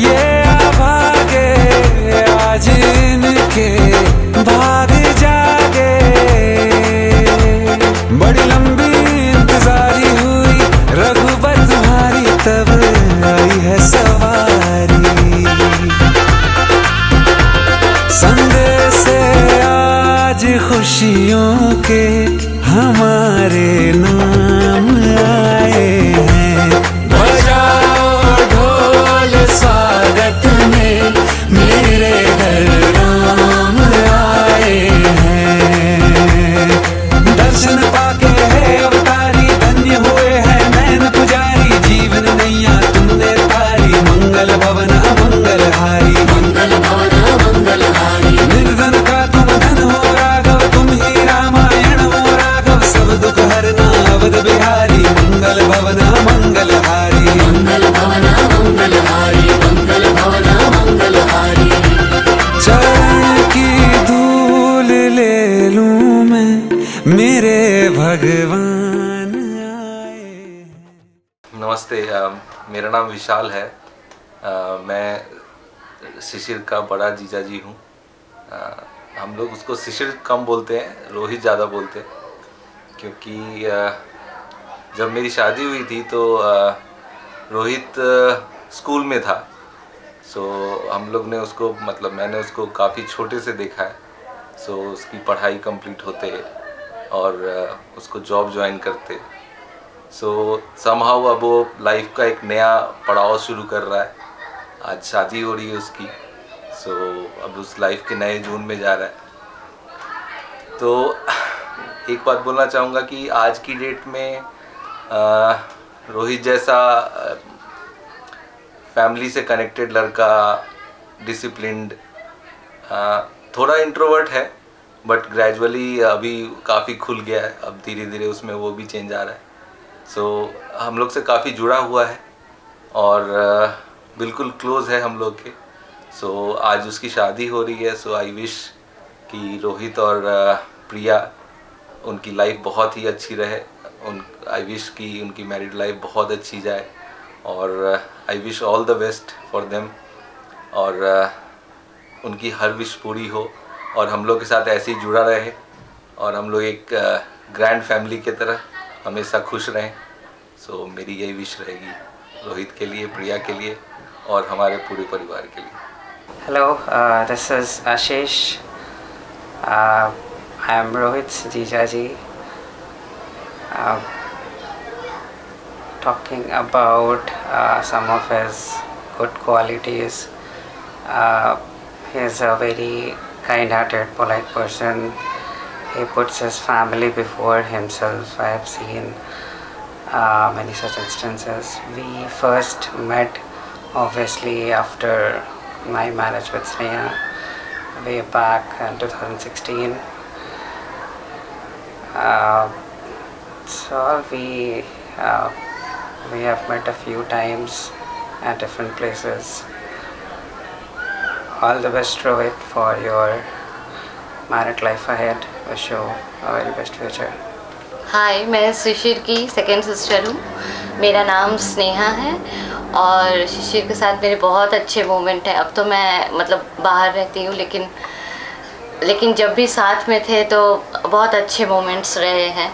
Speaker 1: ये अभागे आज इनके भाग जागे। बड़ी लंबी इंतजारी हुई रघुबर तुम्हारी, तब आई है सवारी। संदेश आज खुशियों के हमारे नाम आए हैं। बजाओ ढोल स्वागत में, मेरे घर राम आए हैं। दर्शन पाके है अवतारी, धन्य हुए हैं नैन पुजारी। जीवन नैया तुमने तारी, मंगल भवन अमंगल हारी। मंगल भवन अमंगल हारी। निर्धन का तुम धन हो राघव, तुम ही रामायण हो राघव। सब दुख हरना अवध बिहारी, मंगल भवन अमंगल हारी। मंगल भवन अमंगल हारी, मंगल भवन अमंगल हारी। चरण की धूल ले लूं मैं, मेरे भगवान आए।
Speaker 12: नमस्ते, मेरा नाम विशाल है। मैं शिशिर का बड़ा जीजा जी हूँ। हम लोग उसको शिशिर कम बोलते हैं, रोहित ज़्यादा बोलते हैं, क्योंकि जब मेरी शादी हुई थी तो रोहित स्कूल में था। सो हम लोग ने उसको, मतलब मैंने उसको काफ़ी छोटे से देखा है। सो उसकी पढ़ाई कंप्लीट होते और उसको जॉब ज्वाइन करते। सो समहाउ अब वो लाइफ का एक नया पड़ाव शुरू कर रहा है। आज शादी हो रही है उसकी। सो अब उस लाइफ के नए जोन में जा रहा है। तो एक बात बोलना चाहूँगा कि आज की डेट में रोहित जैसा फैमिली से कनेक्टेड लड़का, डिसिप्लिन्ड, थोड़ा इंट्रोवर्ट है बट ग्रेजुअली अभी काफ़ी खुल गया है। अब धीरे धीरे उसमें वो भी चेंज आ रहा है। सो हम लोग से काफ़ी जुड़ा हुआ है और बिल्कुल क्लोज़ है हम लोग के। सो आज उसकी शादी हो रही है। सो आई विश कि रोहित और प्रिया, उनकी लाइफ बहुत ही अच्छी रहे। आई विश कि उनकी मैरिड लाइफ बहुत अच्छी जाए और I wish all the best for them. और उनकी हर विश पूरी हो और हम लोग के साथ ऐसे ही जुड़ा रहे और हम लोग एक ग्रैंड फैमिली की तरह हमेशा खुश रहें। सो मेरी यही विश रहेगी रोहित के लिए, प्रिया के लिए और हमारे पूरे परिवार के लिए।
Speaker 13: Hello, this is Ashish. I am Rohit's Jijaji. Talking about some of his good qualities. He is a very kind-hearted, polite person. He puts his family before himself. I have seen many such instances. We first met obviously after my marriage with Sneha way back in 2016. So we have met a few times at different places. All the best, Rohit, for your married life ahead. Wish you a very best future.
Speaker 14: हाय, मैं शिशिर की second sister हूँ। मेरा नाम स्नेहा है और शिशिर के साथ मेरे बहुत अच्छे मोमेंट हैं। अब तो मैं मतलब बाहर रहती हूँ, लेकिन जब भी साथ में थे तो बहुत अच्छे मोमेंट्स रहे हैं।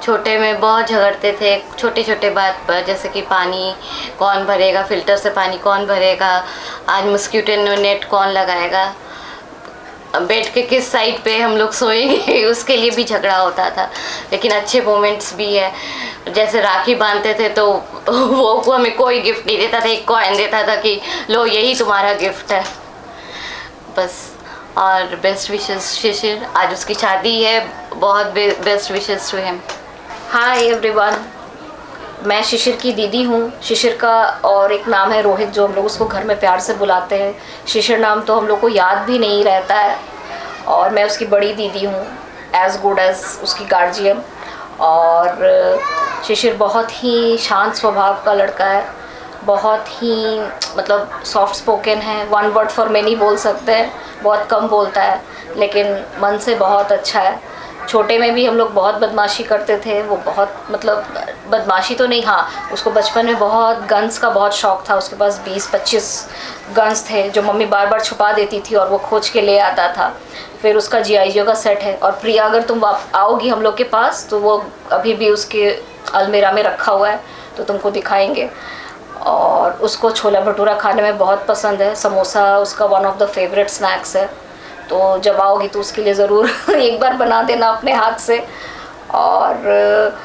Speaker 14: छोटे में बहुत झगड़ते थे छोटे छोटे बात पर, जैसे कि पानी कौन भरेगा, फ़िल्टर से पानी कौन भरेगा, आज मॉस्किटो नेट कौन लगाएगा, बेड के किस साइड पे हम लोग सोएंगे, उसके लिए भी झगड़ा होता था। लेकिन अच्छे मोमेंट्स भी है, जैसे राखी बांधते थे तो वो हमें कोई गिफ्ट नहीं देता था, एक कॉइन देता था कि लो यही तुम्हारा गिफ्ट है बस। और बेस्ट विशेस शिशिर, आज उसकी शादी है, बहुत best wishes to him.
Speaker 15: Hi everyone, मैं शिशिर की दीदी हूँ। शिशिर का और एक नाम है रोहित, जो हम लोग उसको घर में प्यार से बुलाते हैं। शिशिर नाम तो हम लोग को याद भी नहीं रहता है, और मैं उसकी बड़ी दीदी हूँ, एज़ गुड एज़ उसकी गार्जियन। और शिशिर बहुत ही शांत स्वभाव का लड़का है, बहुत ही मतलब सॉफ्ट स्पोकन है, वन वर्ड फॉर मैनी बोल सकते हैं, बहुत कम बोलता है लेकिन मन से बहुत अच्छा है। छोटे में भी हम लोग बहुत बदमाशी करते थे, वो बहुत मतलब बदमाशी तो नहीं, हाँ उसको बचपन में बहुत गन्स का बहुत शौक़ था। उसके पास 20-25 गन्स थे जो मम्मी बार बार छुपा देती थी और वो खोज के ले आता था। फिर उसका GI Joe का सेट है, और प्रिया अगर तुम आओगी हम लोग के पास तो वो अभी भी उसके अलमीरा में रखा हुआ है, तो तुमको दिखाएंगे। और उसको छोला भटूरा खाने में बहुत पसंद है, समोसा उसका one of the favourite snacks है। तो जब आओगी तो उसके लिए ज़रूर एक बार बना देना अपने हाथ से। और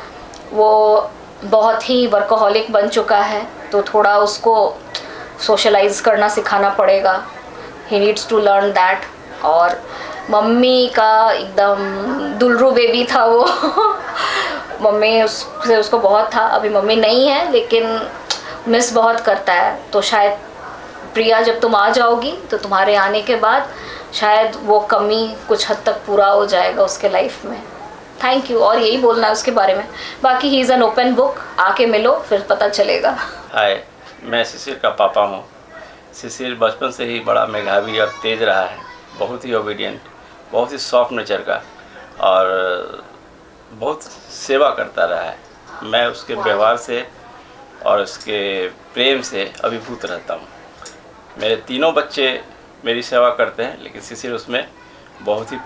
Speaker 15: वो बहुत ही वर्कोहॉलिक बन चुका है, तो थोड़ा उसको सोशलाइज करना सिखाना पड़ेगा। He needs to learn that. और मम्मी का एकदम दुलरू बेबी था वो मम्मी उससे उसको बहुत था, अभी मम्मी नहीं है लेकिन मिस बहुत करता है। तो शायद प्रिया जब तुम आ जाओगी तो तुम्हारे आने के बाद शायद वो कमी कुछ हद तक पूरा हो जाएगा उसके लाइफ में। थैंक यू, और यही बोलना है उसके बारे में। बाकी he is an open book, आके मिलो फिर पता चलेगा।
Speaker 8: हाय, मैं शिशिर का पापा हूँ। शिशिर बचपन से ही बड़ा मेधावी और तेज़ रहा है, बहुत ही ओबीडियंट, बहुत ही सॉफ्ट नेचर का, और बहुत सेवा करता रहा है। मैं उसके व्यवहार से और उसके प्रेम से अभिभूत रहता हूँ। मेरे तीनों बच्चे मेरी सेवा करते हैं, लेकिन शिशिर उसमें बहुत ही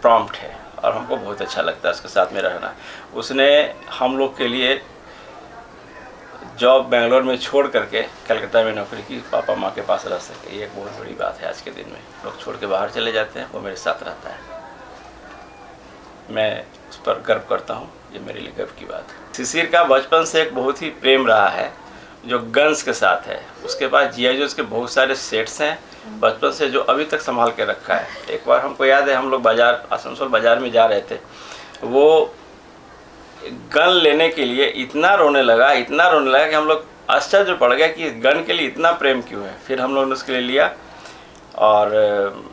Speaker 8: प्रॉम्प्ट है और हमको बहुत अच्छा लगता है उसके साथ में रहना। उसने हम लोग के लिए जॉब बेंगलोर में छोड़ करके कलकत्ता में नौकरी की, पापा माँ के पास रह सके। ये एक बहुत बड़ी बात है आज के दिन में। लोग छोड़ के बाहर चले जाते हैं, वो मेरे साथ रहता है। मैं उस पर गर्व करता हूँ, ये मेरे लिए गर्व की बात है। शिशिर का बचपन से एक बहुत ही प्रेम रहा है जो गन्स के साथ है। उसके पास GI Joe के बहुत सारे सेट्स हैं बचपन से, जो अभी तक संभाल के रखा है। एक बार हमको याद है, हम लोग बाज़ार, आसनसोल बाज़ार में जा रहे थे, वो गन लेने के लिए इतना रोने लगा कि हम लोग आश्चर्य पड़ गया कि गन के लिए इतना प्रेम क्यों है। फिर हम लोगों ने उसके लिए लिया, और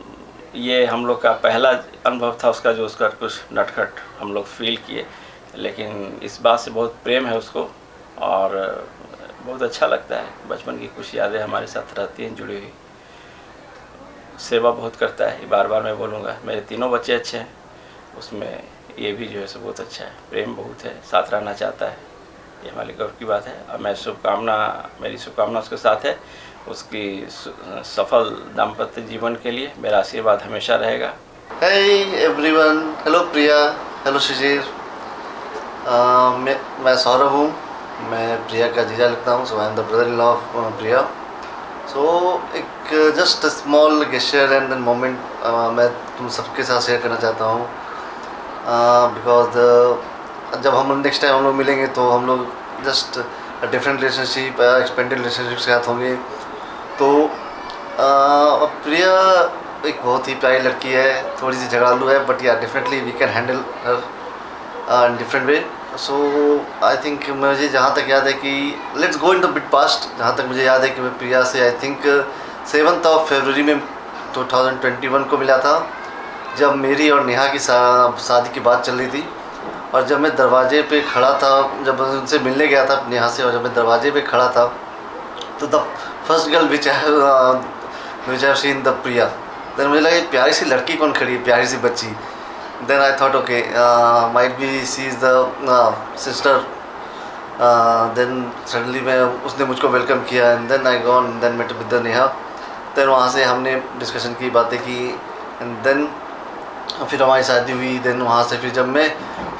Speaker 8: ये हम लोग का पहला अनुभव था उसका, जो उसका कुछ नटखट हम लोग फील किए। लेकिन इस बात से बहुत प्रेम है उसको, और बहुत अच्छा लगता है। बचपन की कुछ यादें हमारे साथ रहती हैं जुड़ी हुई। सेवा बहुत करता है, बार बार मैं बोलूँगा। मेरे तीनों बच्चे अच्छे हैं, उसमें ये भी जो है सो बहुत अच्छा है, प्रेम बहुत है, साथ रहना चाहता है। ये हमारे गर्व की बात है। और मैं मेरी शुभकामना उसके साथ है, उसकी सफल दाम्पत्य जीवन के लिए मेरा आशीर्वाद हमेशा रहेगा।
Speaker 10: Hey everyone, hello Priya, hello Shishir. मैं सौरभ हूँ, मैं प्रिया का जीजा लगता हूँ। So I am the brother in law of Priya. So एक just small gesture and then moment मैं तुम सबके साथ शेयर करना चाहता हूँ, बिकॉज जब हम नेक्स्ट टाइम हम लोग मिलेंगे तो हम लोग just different relationship, expanded relationship के साथ होंगे। तो प्रिया एक बहुत ही प्यारी लड़की है, थोड़ी सी झगड़ालू है, but yeah definitely we can handle her in different way. So I think मुझे जहाँ तक याद है कि let's go in the bit past. जहाँ तक मुझे याद है कि मैं प्रिया से आई थिंक 7 फरवरी में 2021 को मिला था, जब मेरी और नेहा की शादी की बात चल रही थी। और जब मैं दरवाजे पे खड़ा था, जब मैं उनसे मिलने गया था नेहा से, और जब मैं दरवाजे पे खड़ा था तो the first girl which I seen the Priya, then मुझे लगा प्यारी सी लड़की कौन खड़ी है, प्यारी सी बच्ची। Then I thought, okay, might be she is the sister. Then suddenly उसने मुझको वेलकम किया, and then I gone, then met with the Neha. then वहाँ से हमने डिस्कशन की, बातें की, and then फिर हमारी शादी हुई। then वहाँ से फिर जब मैं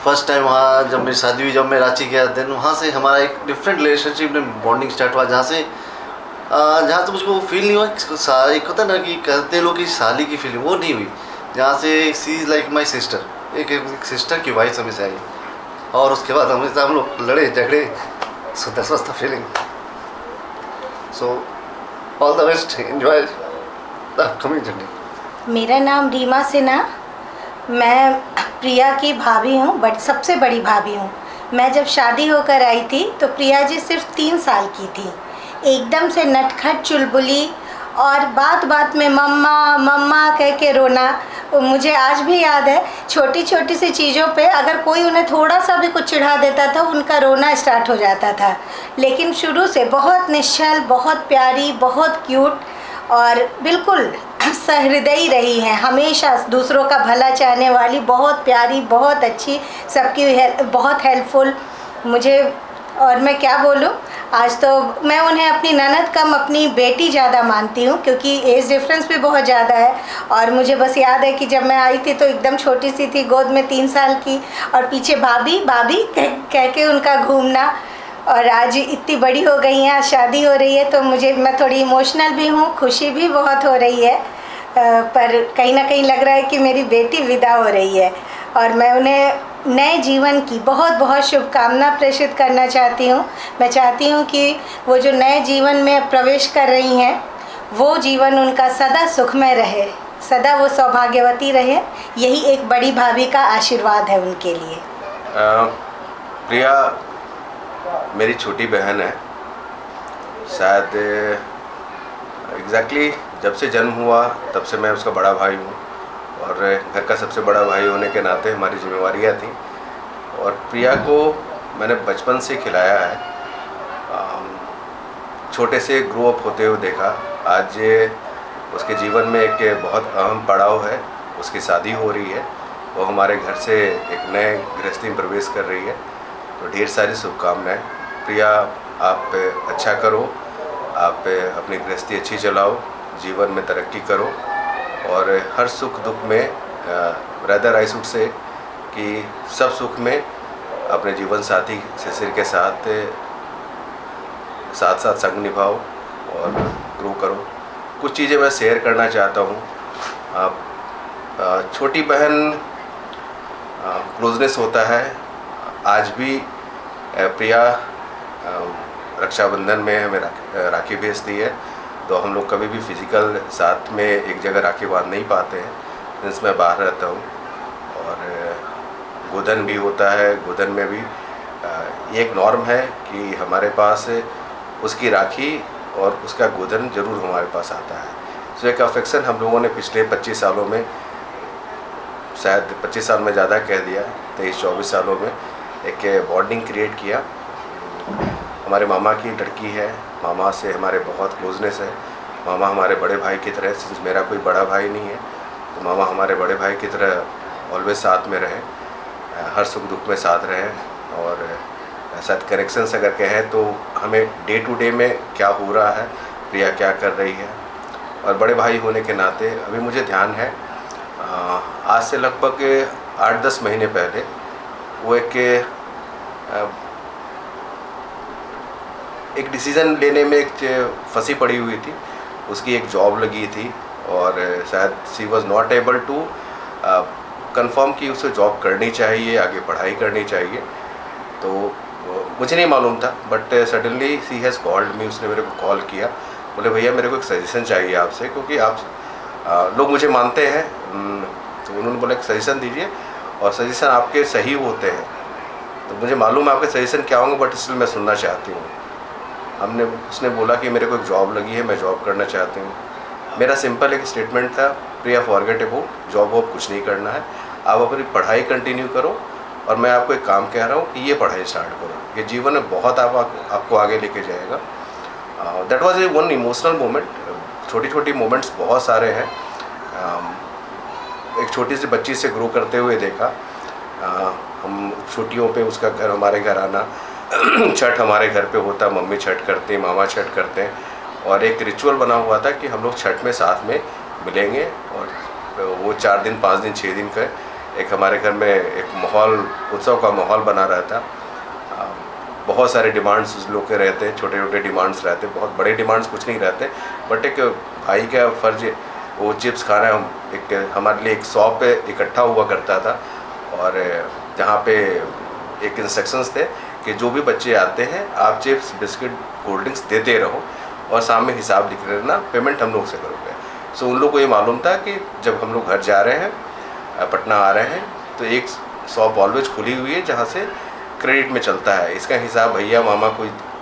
Speaker 10: फर्स्ट टाइम वहाँ जब मेरी शादी हुई, जब मैं रांची गया, then वहाँ से हमारा एक डिफरेंट रिलेशनशिप में बॉन्डिंग स्टार्ट हुआ, जहाँ तो मुझको फील नहीं हुआ एक होता ना कि कहते लोग कि साली की फीलिंग, वो नहीं हुई। जहाँ से सी इज़ लाइक माई सिस्टर, एक सिस्टर की वाइफ हमें से आई। और उसके बाद हमेशा हम लोग लड़े झगड़े, so that's was the feeling. So all the best, enjoy the upcoming journey.
Speaker 16: मेरा नाम रीमा सिन्हा, मैं प्रिया की भाभी हूँ, बट सबसे बड़ी भाभी हूँ। मैं जब शादी होकर आई थी तो प्रिया जी सिर्फ 3 साल की थी, एकदम से नटखट चुलबुली, और बात बात में मम्मा मम्मा कह के रोना। मुझे आज भी याद है, छोटी छोटी सी चीज़ों पे अगर कोई उन्हें थोड़ा सा भी कुछ चिढ़ा देता था, उनका रोना स्टार्ट हो जाता था। लेकिन शुरू से बहुत निश्चल, बहुत प्यारी, बहुत क्यूट और बिल्कुल सहृदयी रही हैं। हमेशा दूसरों का भला चाहने वाली, बहुत प्यारी, बहुत अच्छी, सबकी बहुत हेल्पफुल। मुझे और मैं क्या बोलूँ, आज तो मैं उन्हें अपनी ननद कम अपनी बेटी ज़्यादा मानती हूँ, क्योंकि एज डिफरेंस भी बहुत ज़्यादा है। और मुझे बस याद है कि जब मैं आई थी तो एकदम छोटी सी थी, गोद में 3 साल की, और पीछे भाभी भाभी कह के उनका घूमना। और आज इतनी बड़ी हो गई हैं, आज शादी हो रही है, तो मैं थोड़ी इमोशनल भी हूँ, खुशी भी बहुत हो रही है, पर कहीं ना कहीं लग रहा है कि मेरी बेटी विदा हो रही है। और मैं उन्हें नए जीवन की बहुत बहुत शुभकामना प्रेषित करना चाहती हूँ। मैं चाहती हूँ कि वो जो नए जीवन में प्रवेश कर रही हैं, वो जीवन उनका सदा सुखमय रहे, सदा वो सौभाग्यवती रहे। यही एक बड़ी भाभी का आशीर्वाद है उनके लिए।
Speaker 17: प्रिया मेरी छोटी बहन है, शायद एग्जैक्टली जब से जन्म हुआ तब से मैं उसका बड़ा भाई हूँ, और घर का सबसे बड़ा भाई होने के नाते हमारी जिम्मेवारियाँ थी। और प्रिया को मैंने बचपन से खिलाया है, छोटे से ग्रो अप होते हुए देखा। आज उसके जीवन में एक बहुत अहम पड़ाव है, उसकी शादी हो रही है, वो हमारे घर से एक नए गृहस्थी में प्रवेश कर रही है। तो ढेर सारी शुभकामनाएं प्रिया, आप अच्छा करो, आप अपनी गृहस्थी अच्छी चलाओ, जीवन में तरक्की करो, और हर सुख दुख में ब्रदर आई शुड से कि सब सुख में अपने जीवन साथी शिशिर के साथ साथ संग निभाओ और ग्रो करो। कुछ चीज़ें मैं शेयर करना चाहता हूँ। छोटी बहन क्लोजनेस होता है। आज भी प्रिया रक्षाबंधन में हमें राखी भेजती है, तो हम लोग कभी भी फिज़िकल साथ में एक जगह राखी बांध नहीं पाते हैं, जिस मैं बाहर रहता हूँ। और गोधन भी होता है, गोधन में भी एक नॉर्म है कि हमारे पास उसकी राखी और उसका गोधन ज़रूर हमारे पास आता है। तो एक अफेक्शन हम लोगों ने पिछले 25 सालों में, शायद 25 साल में ज़्यादा कह दिया, 23-24 सालों में एक बॉन्डिंग क्रिएट किया। हमारे मामा की लड़की है, मामा से हमारे बहुत क्लोजनेस है। मामा हमारे बड़े भाई की तरह, सिंस मेरा कोई बड़ा भाई नहीं है, तो मामा हमारे बड़े भाई की तरह ऑलवेज साथ में रहे, हर सुख दुख में साथ रहे। और शायद कनेक्शंस अगर कहें तो हमें डे टू डे में क्या हो रहा है, प्रिया क्या कर रही है, और बड़े भाई होने के नाते अभी मुझे ध्यान है, आज से लगभग 8-10 महीने पहले वो एक डिसीज़न लेने में एक फंसी पड़ी हुई थी। उसकी एक जॉब लगी थी और शायद she was not able to confirm कि उसे जॉब करनी चाहिए, आगे पढ़ाई करनी चाहिए। तो मुझे नहीं मालूम था, but suddenly she has called me, उसने मेरे को कॉल किया, बोले भैया मेरे को एक सजेशन चाहिए आपसे, क्योंकि आप लोग मुझे मानते हैं। तो उन्होंने बोला एक सजेशन दीजिए, और सजेशन आपके सही होते हैं तो मुझे मालूम है आपके सजेशन क्या होंगे, बट स्टिल मैं सुनना चाहती हूँ। उसने बोला कि मेरे को एक जॉब लगी है, मैं जॉब करना चाहती हूँ। मेरा सिंपल एक स्टेटमेंट था, प्रिया फॉरगेट अबाउट जॉब वॉब कुछ नहीं करना है, आप अपनी पढ़ाई कंटिन्यू करो और मैं आपको एक काम कह रहा हूँ कि ये पढ़ाई स्टार्ट करो, ये जीवन में बहुत आपको आगे लेके जाएगा। That was a one emotional moment. छोटी छोटी मोमेंट्स बहुत सारे हैं। एक छोटी सी बच्ची से ग्रो करते हुए देखा, हम छुट्टियों पे उसका घर हमारे घर आना, छठ हमारे घर पे होता, मम्मी छठ करते, मामा छठ करते हैं, और एक रिचुअल बना हुआ था कि हम लोग छठ में साथ में मिलेंगे। और वो 4 दिन 5 दिन 6 दिन का एक हमारे घर में एक माहौल, उत्सव का माहौल बना रहता। बहुत सारे डिमांड्स उस लोग के रहते, छोटे छोटे डिमांड्स रहते, बहुत बड़े डिमांड्स कुछ नहीं रहते, बट एक भाई का फ़र्ज वो चिप्स खाना एक हमारे लिए एक शॉप पे इकट्ठा हुआ करता था, और जहाँ पे एक इंस्ट्रक्शंस थे कि जो भी बच्चे आते हैं आप चिप्स बिस्किट कोल्ड ड्रिंक्स देते रहो और सामने हिसाब लिख लेना, पेमेंट हम लोग से करोगे। सो उन लोग को ये मालूम था कि जब हम लोग घर जा रहे हैं, पटना आ रहे हैं, तो एक शॉप ऑलवेज खुली हुई है जहाँ से क्रेडिट में चलता है, इसका हिसाब भैया मामा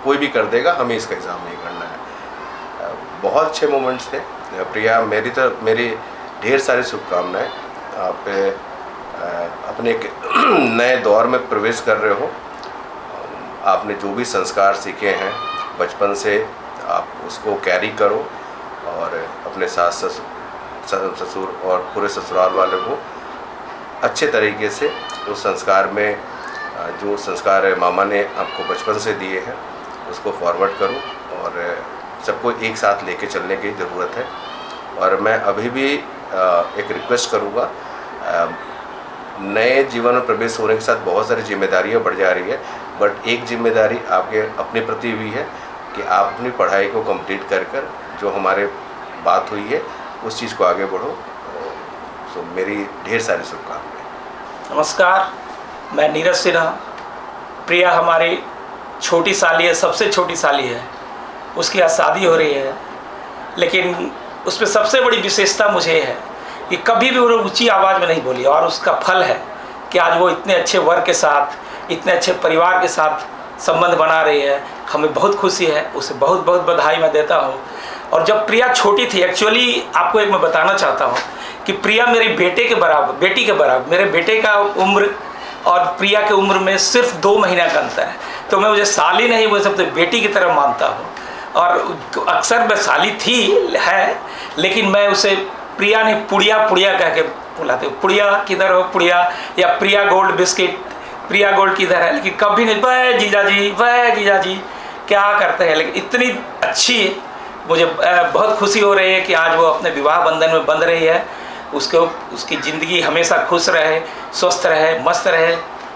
Speaker 17: कोई भी कर देगा, हमें इसका हिसाब नहीं करना है। बहुत अच्छे मोमेंट्स थे। प्रिया, मेरी ढेर सारी शुभकामनाएँ। आप अपने एक नए दौर में प्रवेश कर रहे हो। आपने जो भी संस्कार सीखे हैं बचपन से, आप उसको कैरी करो और अपने सास ससुर और पूरे ससुराल वाले को अच्छे तरीके से उस संस्कार में, जो संस्कार मामा ने आपको बचपन से दिए हैं, उसको फॉरवर्ड करो और सबको एक साथ लेके चलने की ज़रूरत है। और मैं अभी भी एक रिक्वेस्ट करूँगा, नए जीवन में प्रवेश होने के साथ बहुत सारी जिम्मेदारियां बढ़ जा रही है, बट एक जिम्मेदारी आपके अपने प्रति भी है कि आप अपनी पढ़ाई को कंप्लीट कर जो हमारे बात हुई है उस चीज़ को आगे बढ़ो। तो मेरी ढेर सारी शुभकामनाएं।
Speaker 18: नमस्कार, मैं नीरज सिन्हा। प्रिया हमारी छोटी साली है, सबसे छोटी साली है, उसकी आज शादी हो रही है, लेकिन उसमें सबसे बड़ी विशेषता मुझे है कि कभी भी उन्होंने ऊंची आवाज़ में नहीं बोली, और उसका फल है कि आज वो इतने अच्छे वर्ग के साथ, इतने अच्छे परिवार के साथ संबंध बना रही है। हमें बहुत खुशी है, उसे बहुत बहुत बधाई मैं देता हूँ। और जब प्रिया छोटी थी, एक्चुअली आपको एक मैं बताना चाहता हूँ कि प्रिया मेरी बेटी के बराबर, मेरे बेटे का उम्र और प्रिया की उम्र में सिर्फ 2 महीना का अंतर है। तो मैं मुझे साली नहीं, वो सब तो बेटी की तरह मानता हूँ। और अक्सर मैं साली थी है, लेकिन मैं उसे प्रिया नहीं पुड़िया कह के बुलाते हो। पुड़िया किधर हो पुड़िया, या प्रिया गोल्ड बिस्किट, प्रिया गोल्ड किधर है, लेकिन कभी नहीं वह जीजा जी क्या करते हैं। लेकिन इतनी अच्छी, मुझे बहुत खुशी हो रही है कि आज वो अपने विवाह बंधन में बंध रही है। उसकी ज़िंदगी हमेशा खुश रहे, स्वस्थ रहे, मस्त रहे,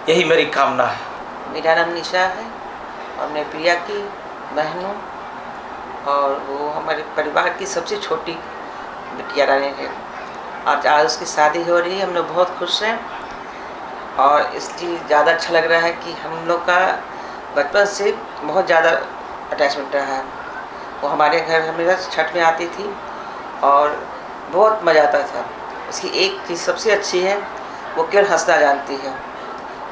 Speaker 18: यही मेरी कामना है।
Speaker 19: मेरा नाम निशा है और मैं प्रिया की बहन हूँ, और वो हमारे परिवार की सबसे छोटी बिटिया रानी है। आज उसकी शादी हो रही है, हम लोग बहुत खुश हैं, और इसलिए ज़्यादा अच्छा लग रहा है कि हम लोग का बचपन से बहुत ज़्यादा अटैचमेंट रहा है। वो हमारे घर हमेशा छठ में आती थी और बहुत मज़ा आता था। उसकी एक चीज़ सबसे अच्छी है, वो केवल हंसना जानती है,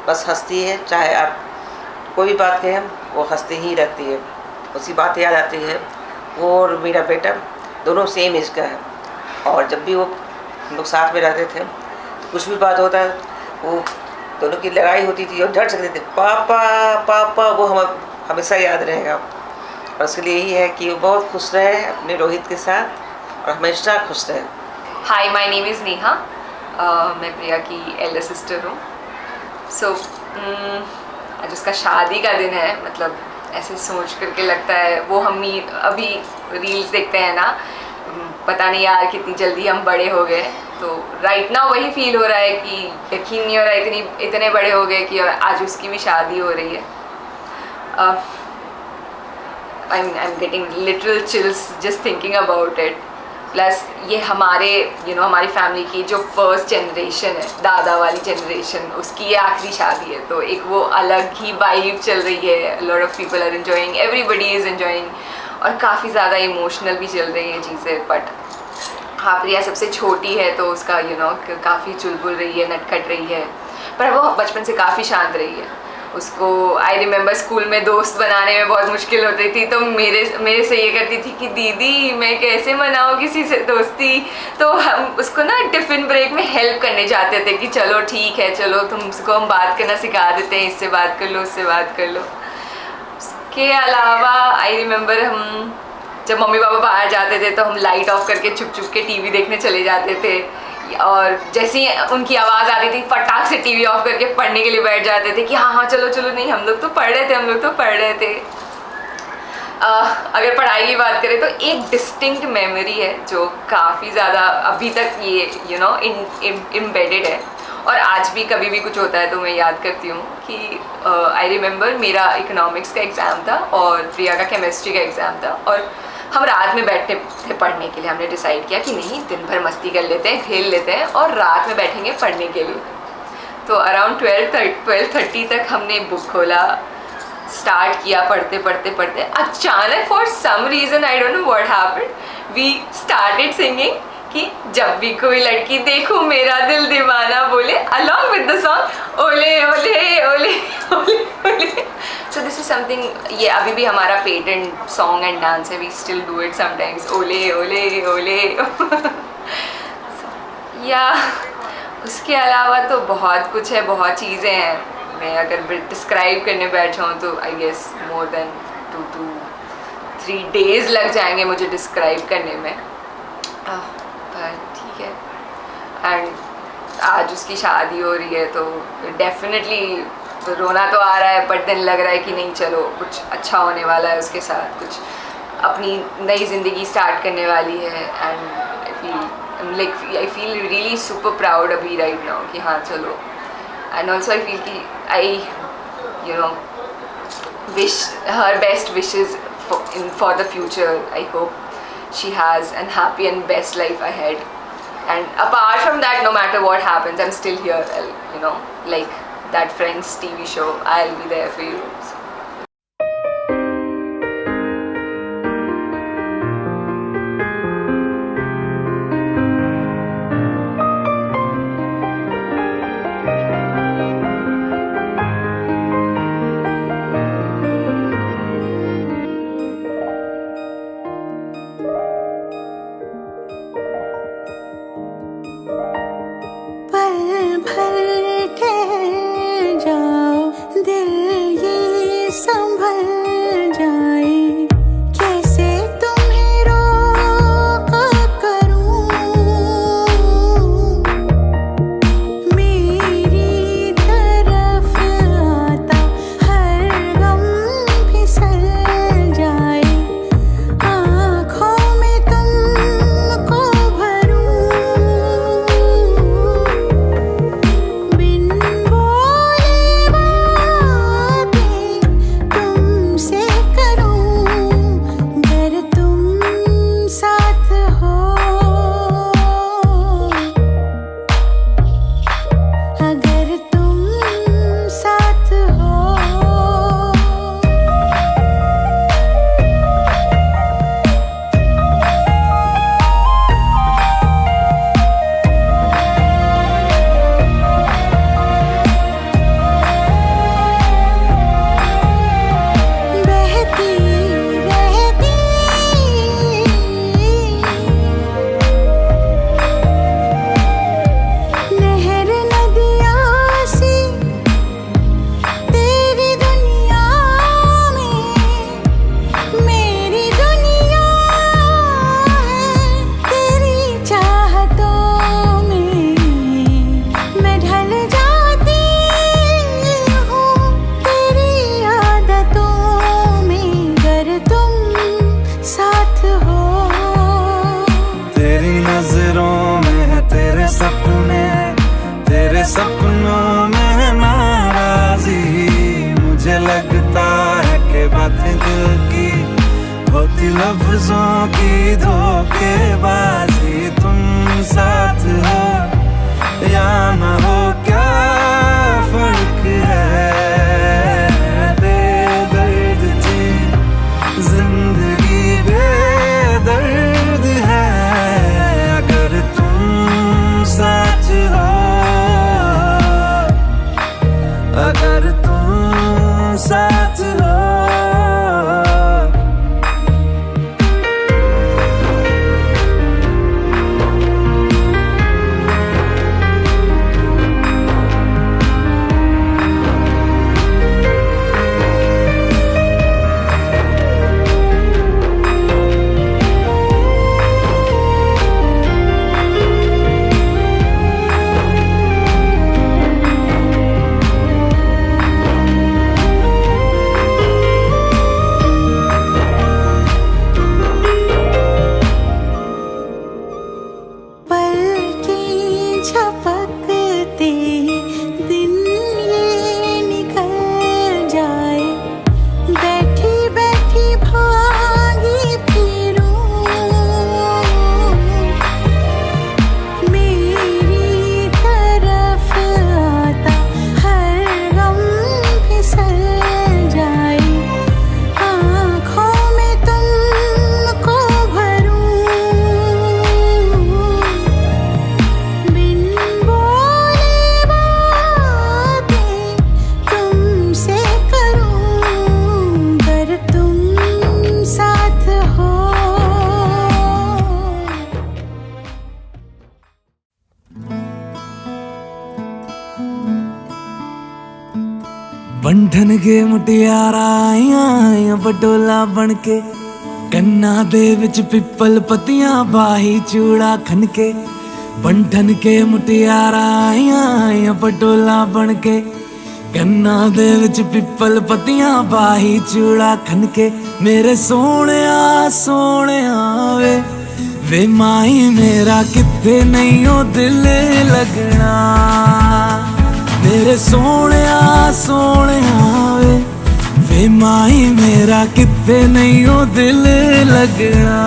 Speaker 19: बस हंसती है, चाहे आप कोई भी बात कहें वो हंसती ही रहती है। उसकी बात याद आती है। वो और मेरा बेटा दोनों सेम एज का है, और जब भी वो हम लोग साथ में रहते थे, कुछ भी बात होता है, वो दोनों की लड़ाई होती थी और झट सकते थे पापा पापा, वो हम हमेशा याद रहेगा। और उसके लिए यही है कि वो बहुत खुश रहे अपने रोहित के साथ और हमेशा खुश रहे।
Speaker 4: हाय, माय नेम इज़ नेहा। मैं प्रिया की एल्डर सिस्टर हूँ। सो आज उसका शादी का दिन है, मतलब ऐसे सोच करके लगता है, वो हम अभी रील्स देखते हैं ना, पता नहीं यार कितनी जल्दी हम बड़े हो गए। तो राइट नाउ वही फील हो रहा है कि यकीन नहीं हो रहा है इतने बड़े हो गए कि आज उसकी भी शादी हो रही है। I'm getting literal chills just thinking about it. Plus ये हमारे हमारी फैमिली की जो फर्स्ट जनरेशन है, दादा वाली जनरेशन, उसकी ये आखिरी शादी है, तो एक वो अलग ही वाइब चल रही है। Lot of people are enjoying, everybody is enjoying, और काफ़ी ज़्यादा इमोशनल भी चल रही है चीज़ें। बट हाँ, प्रिया सबसे छोटी है तो उसका काफ़ी चुलबुल रही है, नटखट रही है, पर वो बचपन से काफ़ी शांत रही है। उसको आई रिमेंबर स्कूल में दोस्त बनाने में बहुत मुश्किल होती थी, तो मेरे से ये करती थी कि दीदी मैं कैसे मनाऊँ किसी से दोस्ती। तो हम उसको ना टिफ़िन ब्रेक में हेल्प करने जाते थे कि चलो ठीक है, चलो तुमको हम बात करना सिखा देते हैं, इससे बात कर लो, उससे बात कर लो। उसके अलावा आई रिमेंबर हम जब मम्मी पापा बाहर जाते थे तो हम लाइट ऑफ करके चुप चुप के टीवी देखने चले जाते थे, और जैसे ही उनकी आवाज़ आती थी फटाक से टीवी ऑफ करके पढ़ने के लिए बैठ जाते थे कि हाँ हाँ चलो चलो, नहीं हम लोग तो पढ़ रहे थे। अगर पढ़ाई की बात करें तो एक डिस्टिंक्ट मेमोरी है जो काफ़ी ज़्यादा अभी तक ये एम्बेडेड है, और आज भी कभी भी कुछ होता है तो मैं याद करती हूँ कि आई रिमेंबर मेरा इकोनॉमिक्स का एग्ज़ाम था और प्रिया का केमिस्ट्री का एग्ज़ाम था, और हम रात में बैठे थे पढ़ने के लिए। हमने डिसाइड किया कि नहीं, दिन भर मस्ती कर लेते हैं, खेल लेते हैं और रात में बैठेंगे पढ़ने के लिए। तो अराउंड 12:30 तक हमने बुक खोला, स्टार्ट किया पढ़ते अचानक for some reason I don't know what happened, we started singing कि जब भी कोई लड़की देखो मेरा दिल दीवाना बोले, अलॉन्ग विद द सॉन्ग ओले ओले ओले ओले ओले। सो दिस इज समथिंग, ये अभी भी हमारा पेटेंट सॉन्ग एंड डांस है, we still do it sometimes, ole ole ओले। या उसके अलावा तो बहुत कुछ है, बहुत चीज़ें हैं। मैं अगर डिस्क्राइब करने बैठ जाऊँ तो I guess more than 2 to 3 days लग जाएंगे मुझे डिस्क्राइब करने में, पर ठीक है। एंड आज उसकी शादी हो रही है तो डेफिनेटली रोना तो आ रहा है, बट देन लग रहा है कि नहीं चलो कुछ अच्छा होने वाला है उसके साथ, कुछ अपनी नई ज़िंदगी स्टार्ट करने वाली है। And I feel really super proud अभी राइट नाउ कि हाँ चलो। एंड ऑल्सो आई फील कि आई wish her best wishes for the future. I hope she has a happy and best life ahead. And apart from that, no matter what happens, I'm still here. Like that Friends TV show, I'll be there for you.
Speaker 1: सपनों में नाराजी, मुझे लगता है कि बातें दिल की होती लफ्जों की धोखेबाजी। तुम साथ हो या ना हो क्या फर्क है, बेदर्द थी जिंदगी बेदर्द है। अगर तुम साथ हो, अगर तुम बंधन के मुटियारा आइया बटोला बन के, कन्ना दे विच पिपल पतियां बाही चूड़ा खनके। बंधन के मुटियारा आइया बटोला बन के, कन्ना दे विच पिपल पतियां बाही चूड़ा खनके। मेरे सोहणिया सोहणिया वे माई मेरा किथे नहीं ओ दिल लगना। मेरे सोहणिया सोहणिया वे माई मेरा किथे नहीं ओ दिल लगना।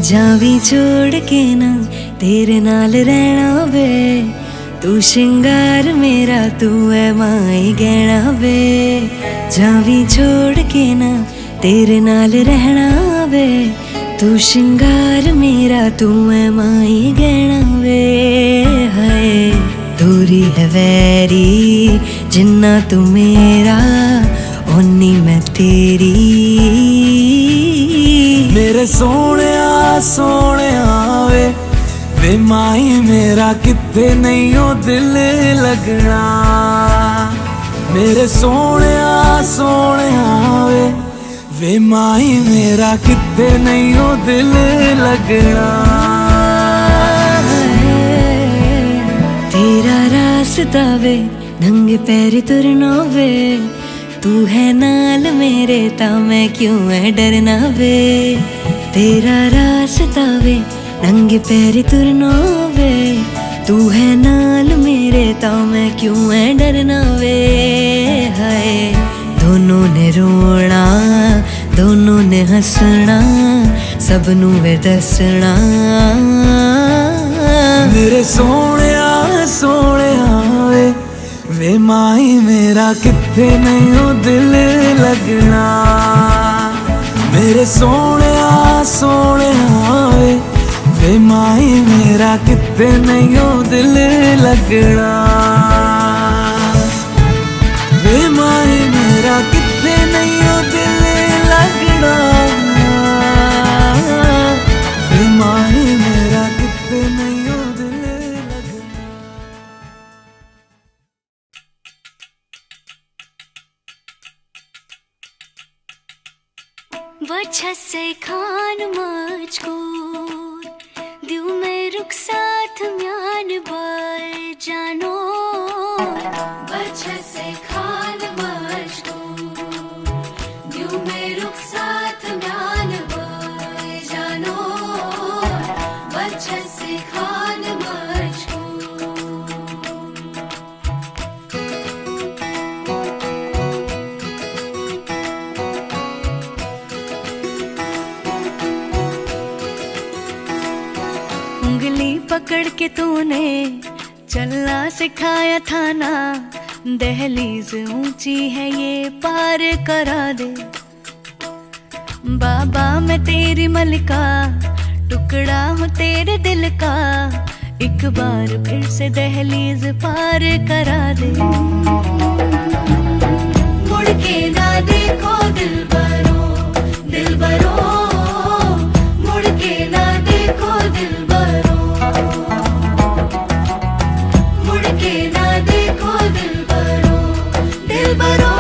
Speaker 2: जावी छोड़ के ना तेरे नाल रहना वे, तू श्रृंगार मेरा तू है माई गहना वे। जावी छोड़ के ना तेरे नाल रहना वे, तू श्रृंगार मेरा तू है माई गहना वे। हाय दूरी है वैरी जिन्ना तू मेरा ओनी मैं तेरी।
Speaker 1: मेरे सोहणिया सोहणिया वे माई मेरा किथे नहीं ओ दिल लगना। मेरे सोहणिया सोहणिया वे माई मेरा किथे नहीं ओ दिल लगना।
Speaker 2: तेरा रास्ता वे नंगे पैर तुरना वे, तू है नाल मेरे ता मैं क्यों है डरना वे। तेरा रास्ता वे नंगे पैर तुरना वे, तू है नाल मेरे ता मैं क्यों है डरना वे। हाय दोनों ने रोना दोनों ने हंसना, सबनू वे दसना।
Speaker 1: मेरे सोहणिया सोहणिया वे माई मेरा किथे नहीं ओ दिल लगना। मेरे सोहणिया सोहणिया वे माई मेरा किथे नहीं ओ दिल लगना। वे माई मेरा किथे नहीं ओ दिल लगना। वे माई मेरा किथे नहीं ओ दिल लगना।
Speaker 2: वजह से खान मुझको दिल में रुक साथ म्यान बार जानो। वजह से खान मुझको दिल में रुक साथ म्यान बार जानो। वजह से खान मुझको उंगली पकड़ के तूने चलना सिखाया था ना, दहलीज ऊंची है ये पार करा दे। बाबा मैं तेरी मलिका टुकड़ा हूँ तेरे दिल का, एक बार फिर से दहलीज पार करा दे। मुड़ के ना देखो दिलबरो दिलबरो, मुड़ के ना देखो दिलबरो, मुड़ के ना देखो दिलबरो दिलबरो,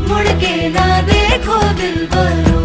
Speaker 2: मुड़ के ना देखो दिलबरो।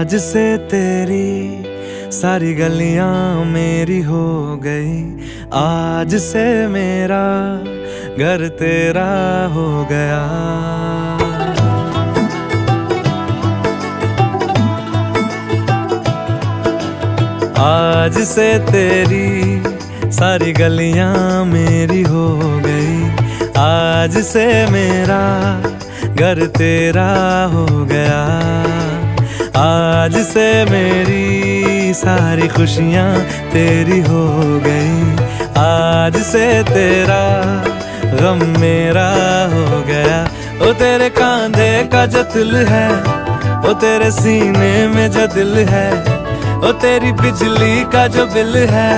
Speaker 1: आज से तेरी सारी गलियां मेरी हो गई, आज से मेरा घर तेरा हो गया। आज से तेरी सारी गलियां मेरी हो गई, आज से मेरा घर तेरा हो गया। आज से मेरी सारी खुशियां तेरी हो गई, आज से तेरा गम मेरा हो गया। ओ तेरे कांधे का जो दिल है, ओ तेरे सीने में जो दिल है, ओ तेरी बिजली का जो बिल है,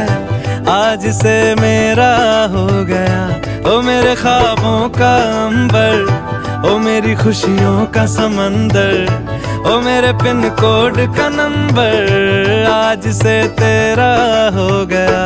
Speaker 1: आज से मेरा हो गया। ओ मेरे ख्वाबों का अंबर, ओ मेरी खुशियों का समंदर, ओ मेरे पिन कोड का नंबर, आज से तेरा हो गया।